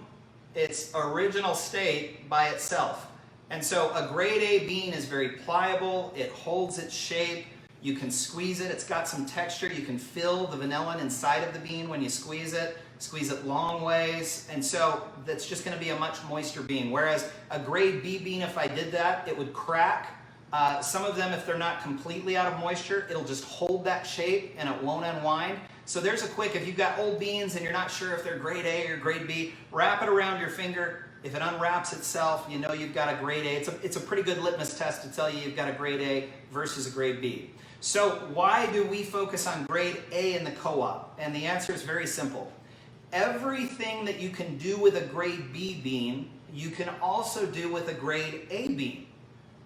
its original state by itself. And so a grade A bean is very pliable, it holds its shape, you can squeeze it, it's got some texture, you can feel the vanillin inside of the bean when you squeeze it long ways, and so that's just going to be a much moister bean. Whereas a grade B bean, if I did that, it would crack. Some of them, if they're not completely out of moisture, it'll just hold that shape and it won't unwind. So there's a quick, if you've got old beans and you're not sure if they're grade A or grade B, wrap it around your finger. If it unwraps itself, you know you've got a grade A. It's a pretty good litmus test to tell you you've got a grade A versus a grade B. So why do we focus on grade A in the co-op? And the answer is very simple. Everything that you can do with a grade B bean, you can also do with a grade A bean.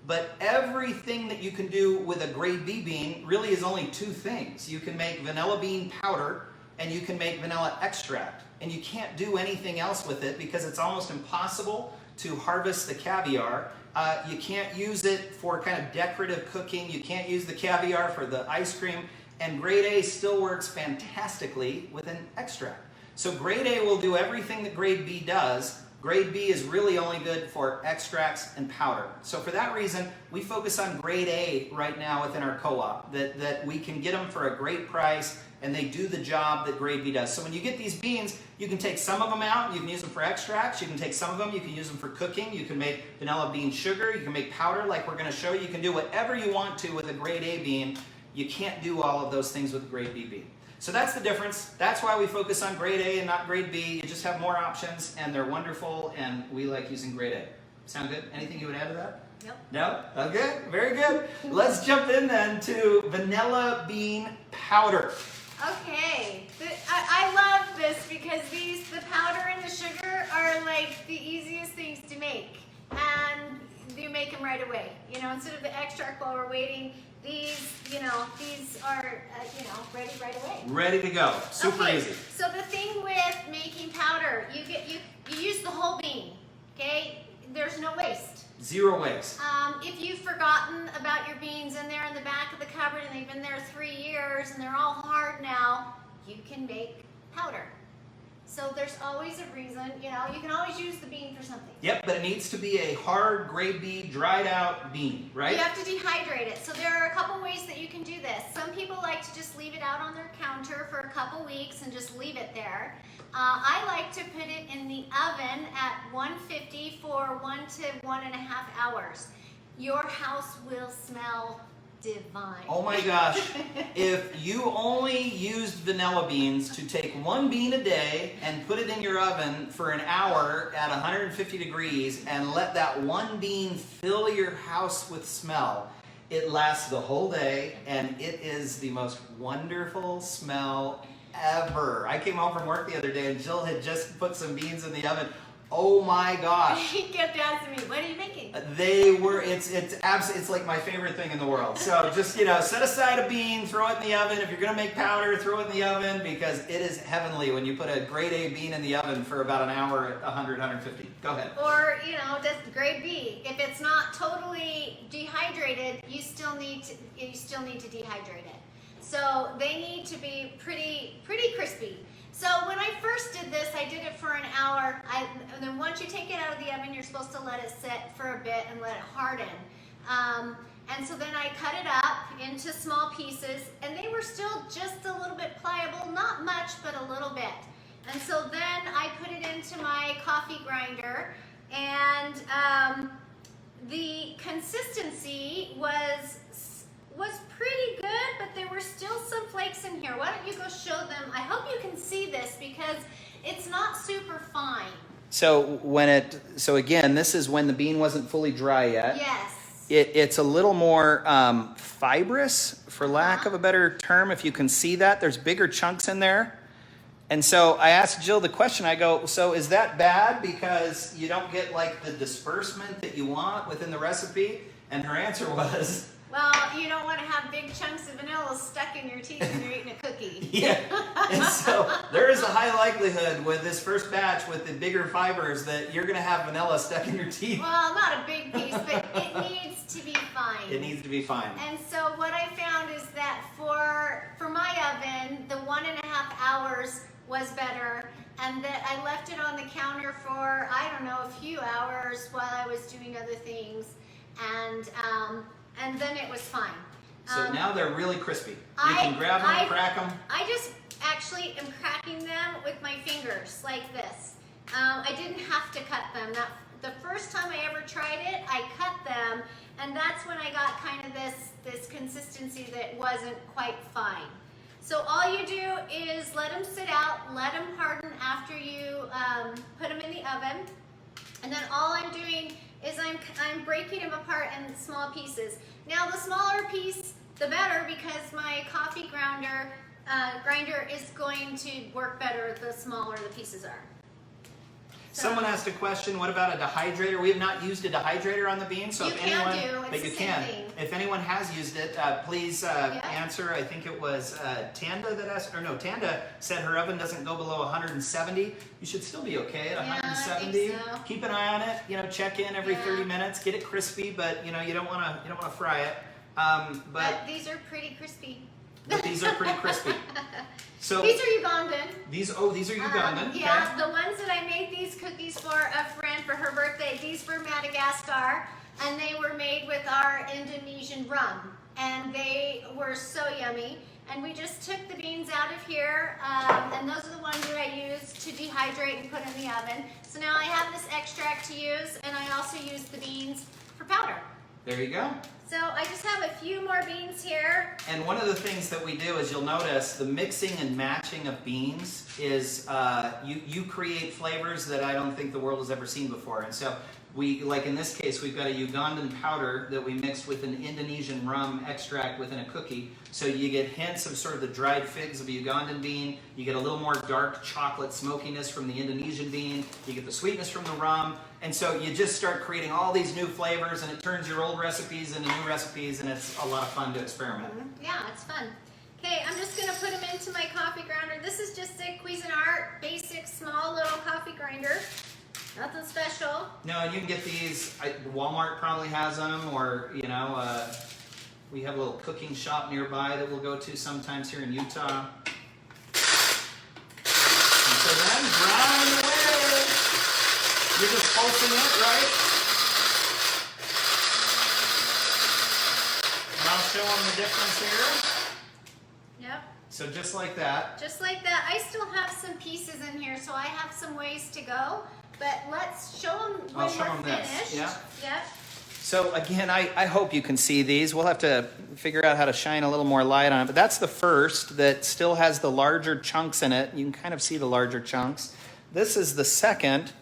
But everything that you can do with a grade B bean really is only two things. You can make vanilla bean powder and you can make vanilla extract. And you can't do anything else with it because it's almost impossible to harvest the caviar. You can't use it for kind of decorative cooking. You can't use the caviar for the ice cream. And grade A still works fantastically with an extract. So grade A will do everything that grade B does. Grade B is really only good for extracts and powder. So for that reason, we focus on grade A right now within our co-op, that we can get them for a great price and they do the job that grade B does. So when you get these beans, you can take some of them out, you can use them for extracts, you can take some of them, you can use them for cooking, you can make vanilla bean sugar, you can make powder like we're going to show you. You can do whatever you want to with a grade A bean. You can't do all of those things with a grade B bean. So that's the difference. That's why we focus on grade A and not grade B. You just have more options and they're wonderful and we like using grade A. Sound good? Anything you would add to that? Nope. No? Okay, very good. Let's jump in then to vanilla bean powder. Okay, I love this because the powder and the sugar are like the easiest things to make, and you make them right away. Instead of the extract while we're waiting, these are ready right away. Ready to go. Super easy. So the thing with making powder, you use the whole bean. Okay, there's no waste. Zero waste. If you've forgotten about your beans and they're in the back of the cupboard and they've been there 3 years and they're all hard now, you can make powder. So there's always a reason, you know, you can always use the bean for something. Yep, but it needs to be a hard gray bean, dried out bean, right? You have to dehydrate it. So there are a couple ways that you can do this. Some people like to just leave it out on their counter for a couple weeks and just leave it there. I like to put it in the oven at 150 for 1 to 1.5 hours. Your house will smell divine. Oh my gosh. If you only used vanilla beans to take 1 bean a day and put it in your oven for an hour at 150 degrees and let that 1 bean fill your house with smell, it lasts the whole day and it is the most wonderful smell ever. I came home from work the other day and Jill had just put some beans in the oven. Oh my gosh. He kept asking me, what are you making? They were, it's like my favorite thing in the world. So just, you know, set aside a bean, throw it in the oven. If you're going to make powder, throw it in the oven because it is heavenly when you put a grade A bean in the oven for about an hour at 100, 150. Go ahead. Or, you know, just grade B. If it's not totally dehydrated, you still need to dehydrate it. So they need to be pretty crispy. So when I first did this, I did it for an hour. And then once you take it out of the oven, you're supposed to let it sit for a bit and let it harden. And so then I cut it up into small pieces, and they were still just a little bit pliable, not much, but a little bit. And so then I put it into my coffee grinder, and the consistency was pretty good, but there were still some flakes in here. Why don't you go show them? I hope you can see this because it's not super fine. So again, this is when the bean wasn't fully dry yet. Yes. It's a little more fibrous, for lack of a better term, if you can see that. There's bigger chunks in there. And so I asked Jill the question, I go, so is that bad because you don't get like the disbursement that you want within the recipe? And her answer was... Well, you don't want to have big chunks of vanilla stuck in your teeth when you're eating a cookie. Yeah, and so there is a high likelihood with this first batch with the bigger fibers that you're going to have vanilla stuck in your teeth. Well, not a big piece, but it needs to be fine. It needs to be fine. And so what I found is that for my oven, the 1.5 hours was better, and that I left it on the counter for, I don't know, a few hours while I was doing other things, and then it was fine. So now they're really crispy. You can grab them and crack them. I just actually am cracking them with my fingers like this. I didn't have to cut them. The first time I ever tried it, I cut them, and that's when I got kind of this consistency that wasn't quite fine. So all you do is let them sit out, let them harden after you put them in the oven, and then all I'm doing is I'm breaking them apart in small pieces. Now the smaller piece, the better, because my coffee grinder is going to work better the smaller the pieces are. So, someone asked a question, what about a dehydrator? We have not used a dehydrator on the beans, so you if anyone has used it, please answer. I think it was Tanda that asked, or no, Tanda said her oven doesn't go below 170. You should still be okay at 170. I think so. Keep an eye on it. You know, check in every 30 minutes. Get it crispy, but you know you don't want to fry it. But these are pretty crispy. But these are pretty crispy. So these are Ugandan. These are Ugandan. Yeah, okay. the ones that I made these cookies for a friend for her birthday, these were Madagascar, and they were made with our Indonesian rum, and they were so yummy. And we just took the beans out of here, and those are the ones that I used to dehydrate and put in the oven. So now I have this extract to use, and I also use the beans for powder. There you go. So I just have a few more beans here. And one of the things that we do is you'll notice the mixing and matching of beans is you create flavors that I don't think the world has ever seen before. And so we, like in this case, we've got a Ugandan powder that we mixed with an Indonesian rum extract within a cookie. So you get hints of sort of the dried figs of a Ugandan bean. You get a little more dark chocolate smokiness from the Indonesian bean. You get the sweetness from the rum. And so you just start creating all these new flavors, and it turns your old recipes into new recipes, and it's a lot of fun to experiment. Yeah, it's fun. Okay, I'm just going to put them into my coffee grinder. This is just a Cuisinart basic small little coffee grinder. Nothing special. No, and you can get these, Walmart probably has them, or, you know, we have a little cooking shop nearby that we'll go to sometimes here in Utah. And so then pulsing it, right? And I'll show them the difference here. Yep. So just like that. Just like that. I still have some pieces in here, so I have some ways to go. But let's show them when we're finished. Yeah. Yep. So again, I hope you can see these. We'll have to figure out how to shine a little more light on it. But that's the first that still has the larger chunks in it. You can kind of see the larger chunks. This is the second,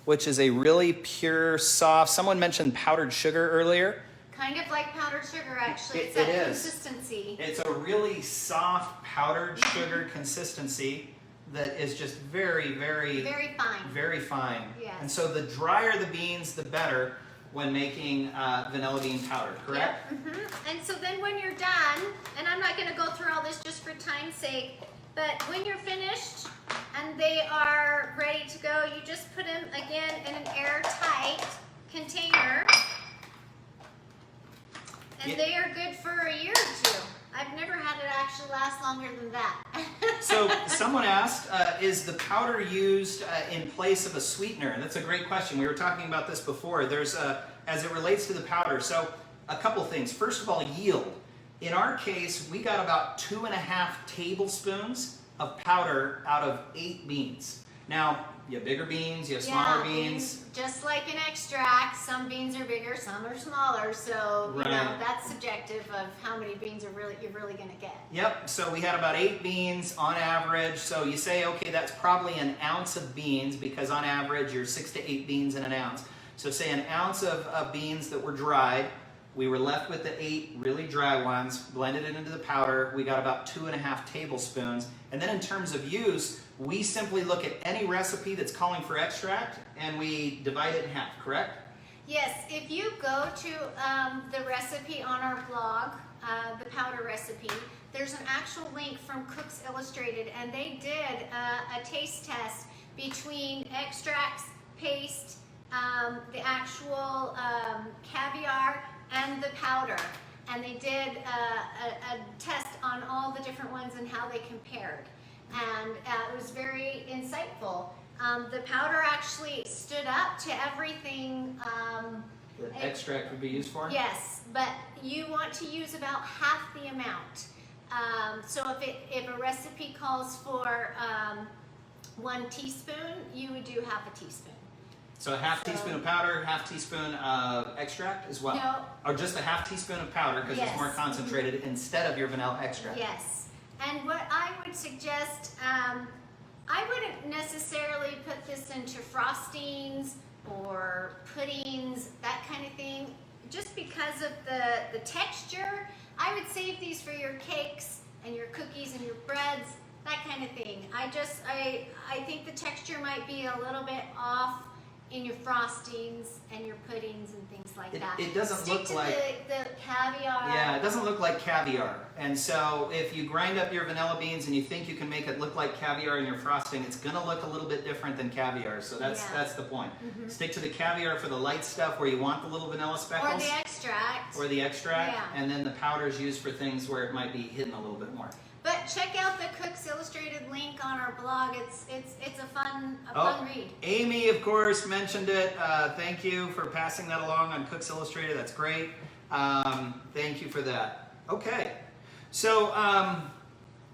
which is a really pure, soft. Someone mentioned powdered sugar earlier. Kind of like powdered sugar, actually. It's It that is. consistency. It's a really soft powdered sugar consistency that is just very, very... Very fine. Very fine. Yes. And so the drier the beans, the better when making vanilla bean powder, correct? Yep. And so then when you're done, and I'm not going to go through all this just for time's sake, but when you're finished and they are ready to go, you just put them again in an airtight container, and they are good for a year or two. I've never had it actually last longer than that. So someone asked, is the powder used in place of a sweetener? And that's a great question. We were talking about this before. There's as it relates to the powder. So a couple things. First of all, yield. In our case, we got about 2.5 tablespoons of powder out of 8 beans. Now, you have bigger beans, you have smaller beans. Just like an extract, some beans are bigger, some are smaller. So you know that's subjective of how many beans you're really going to get. Yep. So we had about 8 beans on average. So you say, okay, that's probably an ounce of beans because on average you're 6 to 8 beans in an ounce. So say an ounce of beans that were dried. We were left with the 8 really dry ones, blended it into the powder. We got about 2.5 tablespoons. And then in terms of use, we simply look at any recipe that's calling for extract and we divide it in half, correct? Yes, if you go to the recipe on our blog, the powder recipe, there's an actual link from Cooks Illustrated, and they did a taste test between extracts, paste, the actual caviar, and the powder. And they did a test on all the different ones and how they compared. And it was very insightful. The powder actually stood up to everything. That extract would be used for? Yes, but you want to use about half the amount. So if a recipe calls for 1 teaspoon, you would do half a teaspoon. So a half teaspoon of powder, half teaspoon of extract as well? No. Or just a half teaspoon of powder because it's more concentrated instead of your vanilla extract? Yes. And what I would suggest, I wouldn't necessarily put this into frostings or puddings, that kind of thing, just because of the texture. I would save these for your cakes and your cookies and your breads, that kind of thing. I think the texture might be a little bit off in your frostings and your puddings and things like that. It doesn't look like the caviar. Yeah, it doesn't look like caviar. And so if you grind up your vanilla beans and you think you can make it look like caviar in your frosting, it's going to look a little bit different than caviar. So that's the point. Stick to the caviar for the light stuff where you want the little vanilla speckles. Or the extract. Or the extract. Yeah. And then the powder is used for things where it might be hidden a little bit more. But check out the Cooks Illustrated link on our blog. It's a fun read. Amy, of course, mentioned it. Thank you for passing that along on Cooks Illustrated. That's great. Thank you for that. Okay, so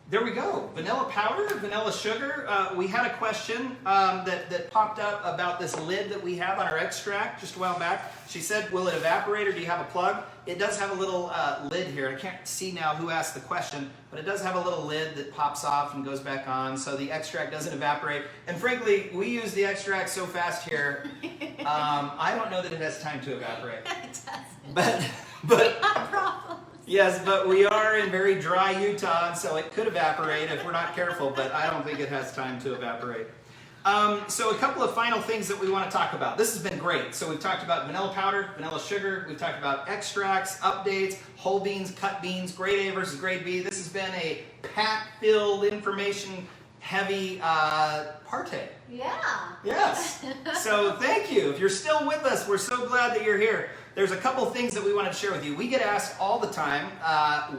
there we go. Vanilla powder, vanilla sugar. We had a question that popped up about this lid that we have on our extract just a while back. She said, will it evaporate or do you have a plug? It does have a little lid here. I can't see now who asked the question, but it does have a little lid that pops off and goes back on, so the extract doesn't evaporate. And frankly, we use the extract so fast here, I don't know that it has time to evaporate. It doesn't. But We have problems. yes, but we are in very dry Utah, and so it could evaporate if we're not careful, but I don't think it has time to evaporate. So a couple of final things that we want to talk about. This has been great. So we've talked about vanilla powder, vanilla sugar. We've talked about extracts, updates, whole beans, cut beans, grade A versus grade B. This has been a pack-filled, information-heavy partay. Yeah. Yes. So thank you. If you're still with us, we're so glad that you're here. There's a couple things that we want to share with you. We get asked all the time,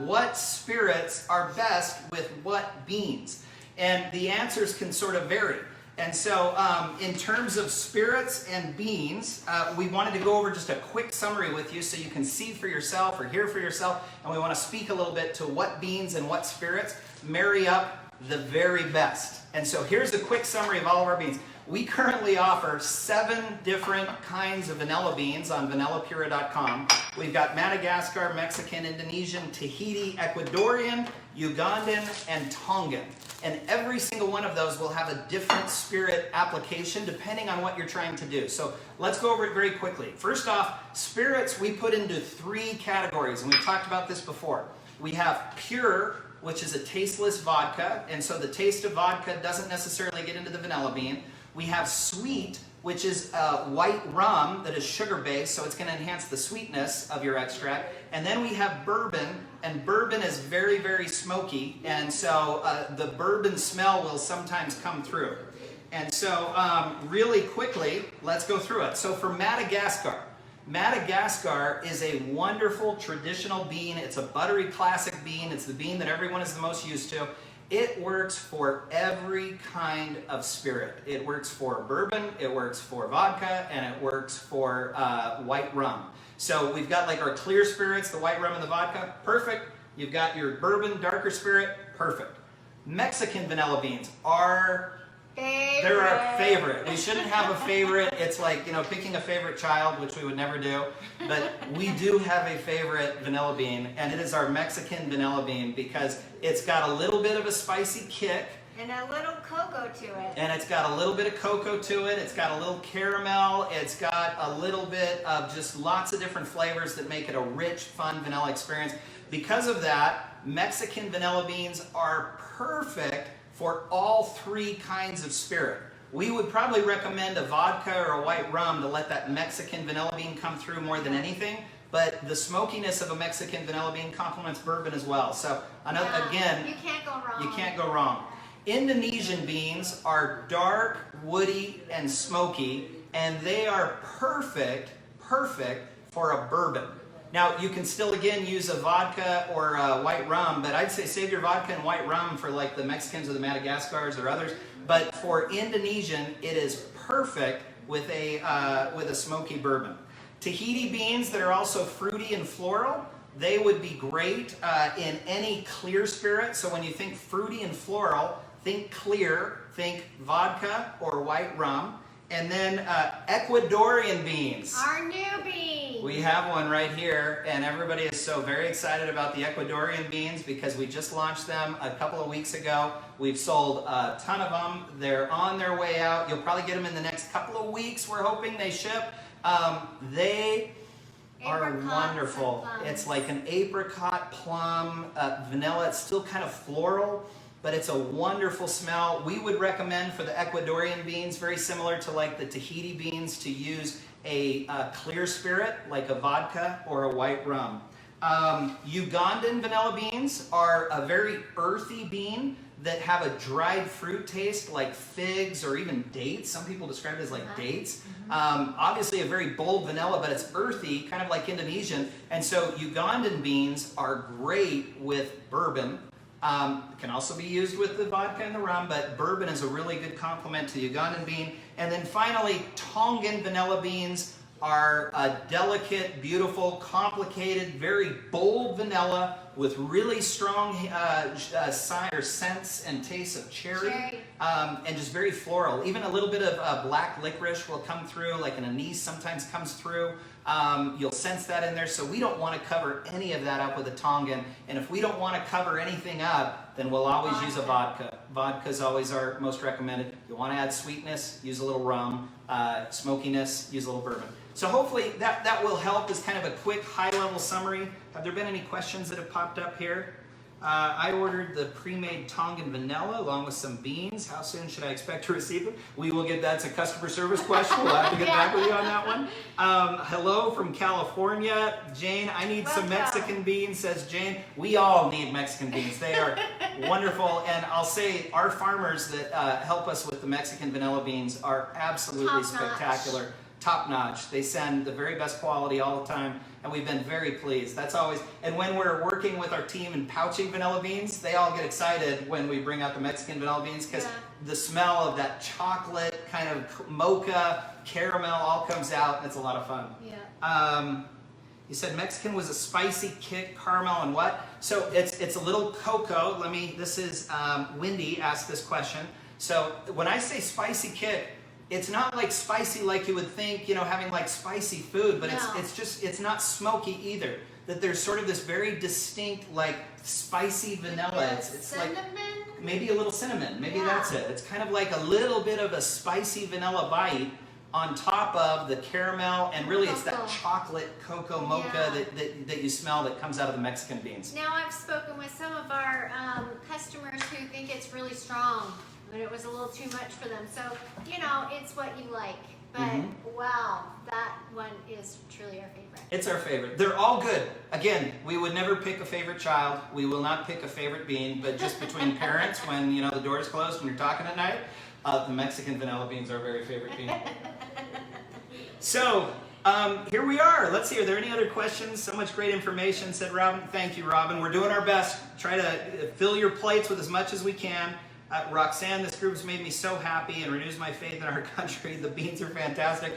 what spirits are best with what beans? And the answers can sort of vary. And so in terms of spirits and beans, we wanted to go over just a quick summary with you so you can see for yourself or hear for yourself. And we want to speak a little bit to what beans and what spirits marry up the very best. And so here's a quick summary of all of our beans. We currently offer 7 different kinds of vanilla beans on VanillaPura.com. We've got Madagascar, Mexican, Indonesian, Tahiti, Ecuadorian, Ugandan, and Tongan. And every single one of those will have a different spirit application depending on what you're trying to do. So let's go over it very quickly. First off, spirits we put into 3 categories, and we've talked about this before. We have pure, which is a tasteless vodka, and so the taste of vodka doesn't necessarily get into the vanilla bean. We have sweet, which is white rum that is sugar-based, so it's going to enhance the sweetness of your extract. And then we have bourbon, and bourbon is very, very smoky, and so the bourbon smell will sometimes come through. And so really quickly, let's go through it. So for Madagascar, Madagascar is a wonderful traditional bean. It's a buttery classic bean. It's the bean that everyone is the most used to. It works for every kind of spirit. It works for bourbon, it works for vodka, and it works for white rum. So we've got like our clear spirits, the white rum and the vodka, perfect. You've got your bourbon, darker spirit, perfect. Mexican vanilla beans are they're our favorite. We shouldn't have a favorite. It's like, picking a favorite child, which we would never do. But we do have a favorite vanilla bean, and it is our Mexican vanilla bean because it's got a little bit of a spicy kick. And a little cocoa to it. And it's got a little bit of cocoa to it. It's got a little caramel. It's got a little bit of just lots of different flavors that make it a rich, fun vanilla experience. Because of that, Mexican vanilla beans are perfect for all 3 kinds of spirit. We would probably recommend a vodka or a white rum to let that Mexican vanilla bean come through more than anything, but the smokiness of a Mexican vanilla bean complements bourbon as well. So again, you can't go wrong. You can't go wrong. Indonesian beans are dark, woody, and smoky, and they are perfect for a bourbon. Now, you can still, again, use a vodka or a white rum, but I'd say save your vodka and white rum for like the Mexicans or the Madagascars or others. But for Indonesian, it is perfect with a smoky bourbon. Tahiti beans that are also fruity and floral, they would be great in any clear spirit. So when you think fruity and floral, think clear, think vodka or white rum. And then Ecuadorian beans. Our new beans. We have one right here, and everybody is so very excited about the Ecuadorian beans because we just launched them a couple of weeks ago. We've sold a ton of them. They're on their way out. You'll probably get them in the next couple of weeks. We're hoping they ship. They are wonderful. It's like an apricot, plum, vanilla. It's still kind of floral, but it's a wonderful smell. We would recommend for the Ecuadorian beans, very similar to like the Tahiti beans, to use a clear spirit like a vodka or a white rum. Ugandan vanilla beans are a very earthy bean that have a dried fruit taste like figs or even dates. Some people describe it as like dates. Obviously a very bold vanilla, but it's earthy, kind of like Indonesian. And so Ugandan beans are great with bourbon. Can also be used with the vodka and the rum, but bourbon is a really good complement to the Ugandan bean. And then finally, Tongan vanilla beans are a delicate, beautiful, complicated, very bold vanilla with really strong scents and tastes of cherry. And just very floral. Even a little bit of black licorice will come through, like an anise sometimes comes through. You'll sense that in there. So we don't want to cover any of that up with a Tongan. And if we don't want to cover anything up, then we'll always use a vodka. Vodka is always our most recommended. You want to add sweetness, use a little rum. Smokiness, use a little bourbon. So hopefully that will help as kind of a quick high-level summary. Have there been any questions that have popped up here? I ordered the pre-made Tongan vanilla along with some beans. How soon should I expect to receive them? We will get, that's a customer service question. We'll have to get back with you on that one. Hello from California. Jane, I need some Mexican beans, says Jane. We all need Mexican beans. They are wonderful. And I'll say our farmers that help us with the Mexican vanilla beans are absolutely spectacular. top notch. They send the very best quality all the time, and we've been very pleased. That's always, and when we're working with our team and pouching vanilla beans, they all get excited when we bring out the Mexican vanilla beans, because the smell of that chocolate kind of mocha caramel all comes out, and it's a lot of fun. You said Mexican was a spicy kick, caramel, and what? So it's a little cocoa. This is Wendy asked this question. So when I say spicy kick, it's not like spicy like you would think, you know, having like spicy food, but it's not smoky either. That there's sort of this very distinct like spicy vanilla. It's cinnamon? Like maybe a little cinnamon. Maybe that's it. It's kind of like a little bit of a spicy vanilla bite on top of the caramel, and really it's that chocolate cocoa mocha that you smell that comes out of the Mexican beans. Now I've spoken with some of our customers who think it's really strong, but it was a little too much for them. So, you know, it's what you like. But wow, that one is truly our favorite. It's our favorite. They're all good. Again, we would never pick a favorite child. We will not pick a favorite bean, but just between parents, when you know the door is closed and you're talking at night, the Mexican vanilla beans are our very favorite bean. So, here we are. Let's see, are there any other questions? So much great information, said Robin. Thank you, Robin. We're doing our best. Try to fill your plates with as much as we can. Roxanne, this group has made me so happy and renews my faith in our country. The beans are fantastic.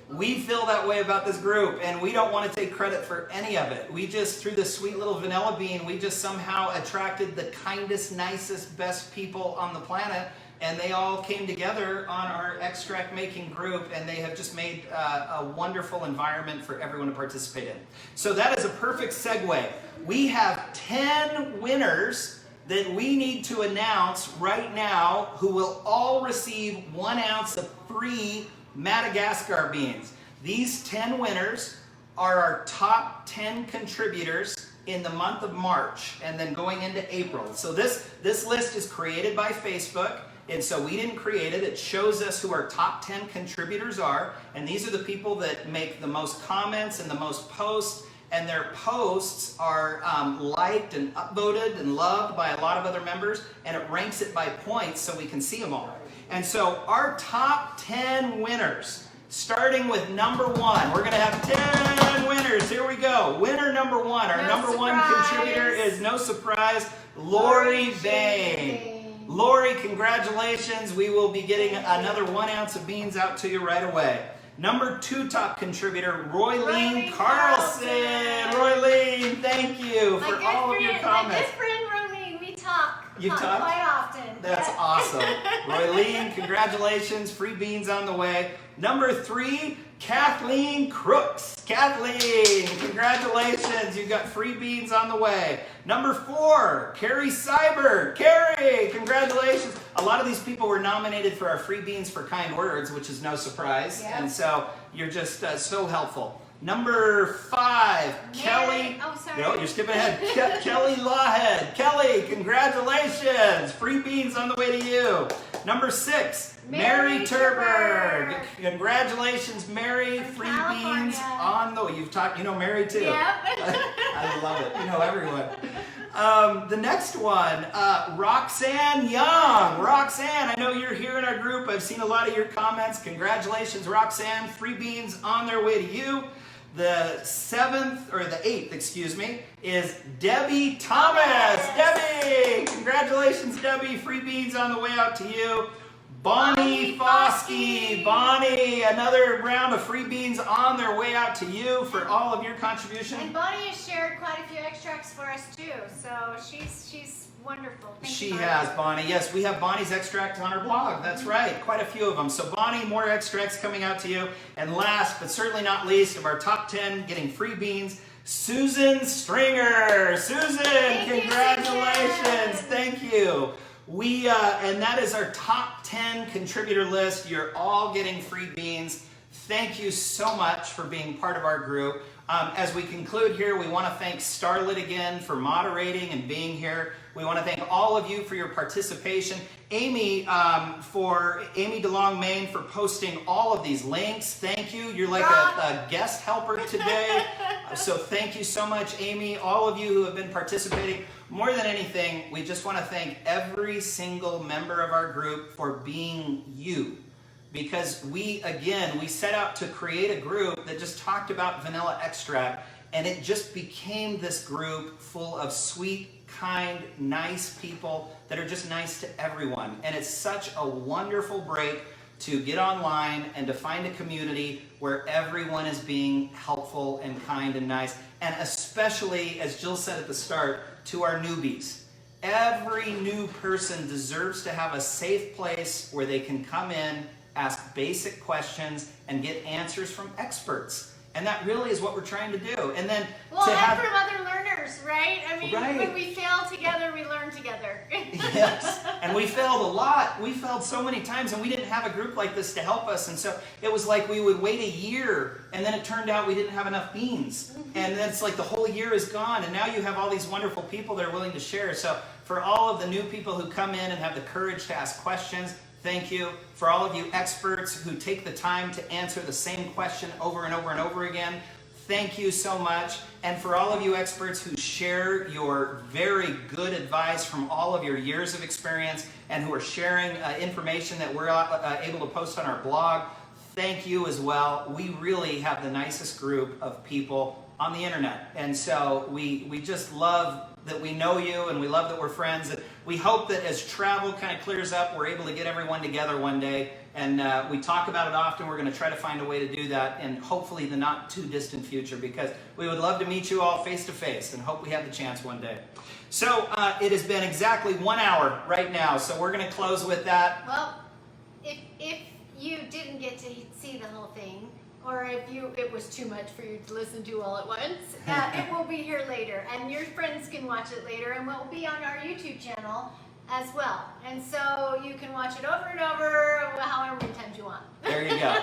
We feel that way about this group, and we don't want to take credit for any of it. We just, through this sweet little vanilla bean, we just somehow attracted the kindest, nicest, best people on the planet, and they all came together on our extract making group, and they have just made a wonderful environment for everyone to participate in. So that is a perfect segue. We have 10 winners that we need to announce right now, who will all receive 1 ounce of free Madagascar beans. These 10 winners are our top 10 contributors in the month of March and then going into April. So this list is created by Facebook, and so we didn't create it. It shows us who our top 10 contributors are, and these are the people that make the most comments and the most posts, and their posts are liked and upvoted and loved by a lot of other members, and it ranks it by points so we can see them all. And so our top 10 winners, starting with number 1, we're going to have 10 winners. Here we go. Winner number 1, our number 1 contributor is, no surprise, Lori Bain. Lori, congratulations. We will be getting another 1 ounce of beans out to you right away. Number 2 top contributor, Roylene Carlson. Roylene, thank you for all of your comments. My good friend Roylene, we talk quite often. That's awesome. Roylene, congratulations. Free beans on the way. Number 3, Kathleen Crooks. Kathleen, congratulations. You've got free beans on the way. Number 4, Carrie Seibert. Carrie, congratulations. A lot of these people were nominated for our free beans for kind words, which is no surprise. Yep. And so you're just so helpful. Number 5, Kelly. Oh, sorry. No, you're skipping ahead. Kelly Lawhead. Kelly, congratulations. Free beans on the way to you. Number 6, Mary Turberg. Congratulations, Mary. Free beans on the way. You know Mary too. Yep. I love it. You know everyone. The next one, Roxanne Young. Roxanne, I know you're here in our group. I've seen a lot of your comments. Congratulations, Roxanne. Free beans on their way to you. The 8th, excuse me, is Debbie Thomas. Debbie, congratulations, Debbie. Free beans on the way out to you. Bonnie Foskey. Bonnie, another round of free beans on their way out to you for all of your contribution. And Bonnie has shared quite a few extracts for us too, so she's wonderful. Thank you, Bonnie. Has, Bonnie. Yes, we have Bonnie's extracts on our blog. That's right, quite a few of them. So Bonnie, more extracts coming out to you. And last, but certainly not least, of our top 10 getting free beans, Susan Stringer. Susan, congratulations. Thank you. And that is our top 10 contributor list. You're all getting free beans. Thank you so much for being part of our group. As we conclude here, we want to thank Starlet again for moderating and being here. We want to thank all of you for your participation. Amy DeLong Main for posting all of these links. Thank you. You're like a guest helper today. So thank you so much, Amy. All of you who have been participating. More than anything, we just want to thank every single member of our group for being you. because we set out to create a group that just talked about vanilla extract, and it just became this group full of sweet, kind, nice people that are just nice to everyone. And it's such a wonderful break to get online and to find a community where everyone is being helpful and kind and nice. And especially, as Jill said at the start, to our newbies. Every new person deserves to have a safe place where they can come in, ask basic questions, and get answers from experts. And that really is what we're trying to do. And then from other learners, right? I mean, when we fail together, we learn together. Yes, and we failed a lot. We failed so many times, and we didn't have a group like this to help us. And so it was like we would wait a year, and then it turned out we didn't have enough beans. And then it's like the whole year is gone, and now you have all these wonderful people that are willing to share. So for all of the new people who come in and have the courage to ask questions, thank you. For all of you experts who take the time to answer the same question over and over and over again, thank you so much. And for all of you experts who share your very good advice from all of your years of experience and who are sharing information that we're able to post on our blog, thank you as well. We really have the nicest group of people on the internet. And so we just love that we know you, and we love that we're friends. And we hope that as travel kind of clears up, we're able to get everyone together one day. And we talk about it often. We're going to try to find a way to do that in hopefully the not too distant future, because we would love to meet you all face to face and hope we have the chance one day. So it has been exactly 1 hour right now. So we're going to close with that. Well, if you didn't get to see the whole thing, or if it was too much for you to listen to all at once, it will be here later, and your friends can watch it later, and it will be on our YouTube channel as well. And so you can watch it over and over, however many times you want. There you go.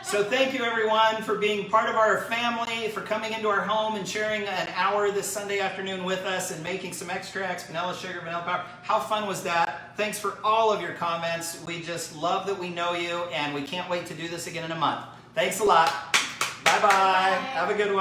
So thank you, everyone, for being part of our family, for coming into our home and sharing an hour this Sunday afternoon with us and making some extracts, vanilla sugar, vanilla power. How fun was that? Thanks for all of your comments. We just love that we know you, and we can't wait to do this again in a month. Thanks a lot. Bye-bye. Have a good one.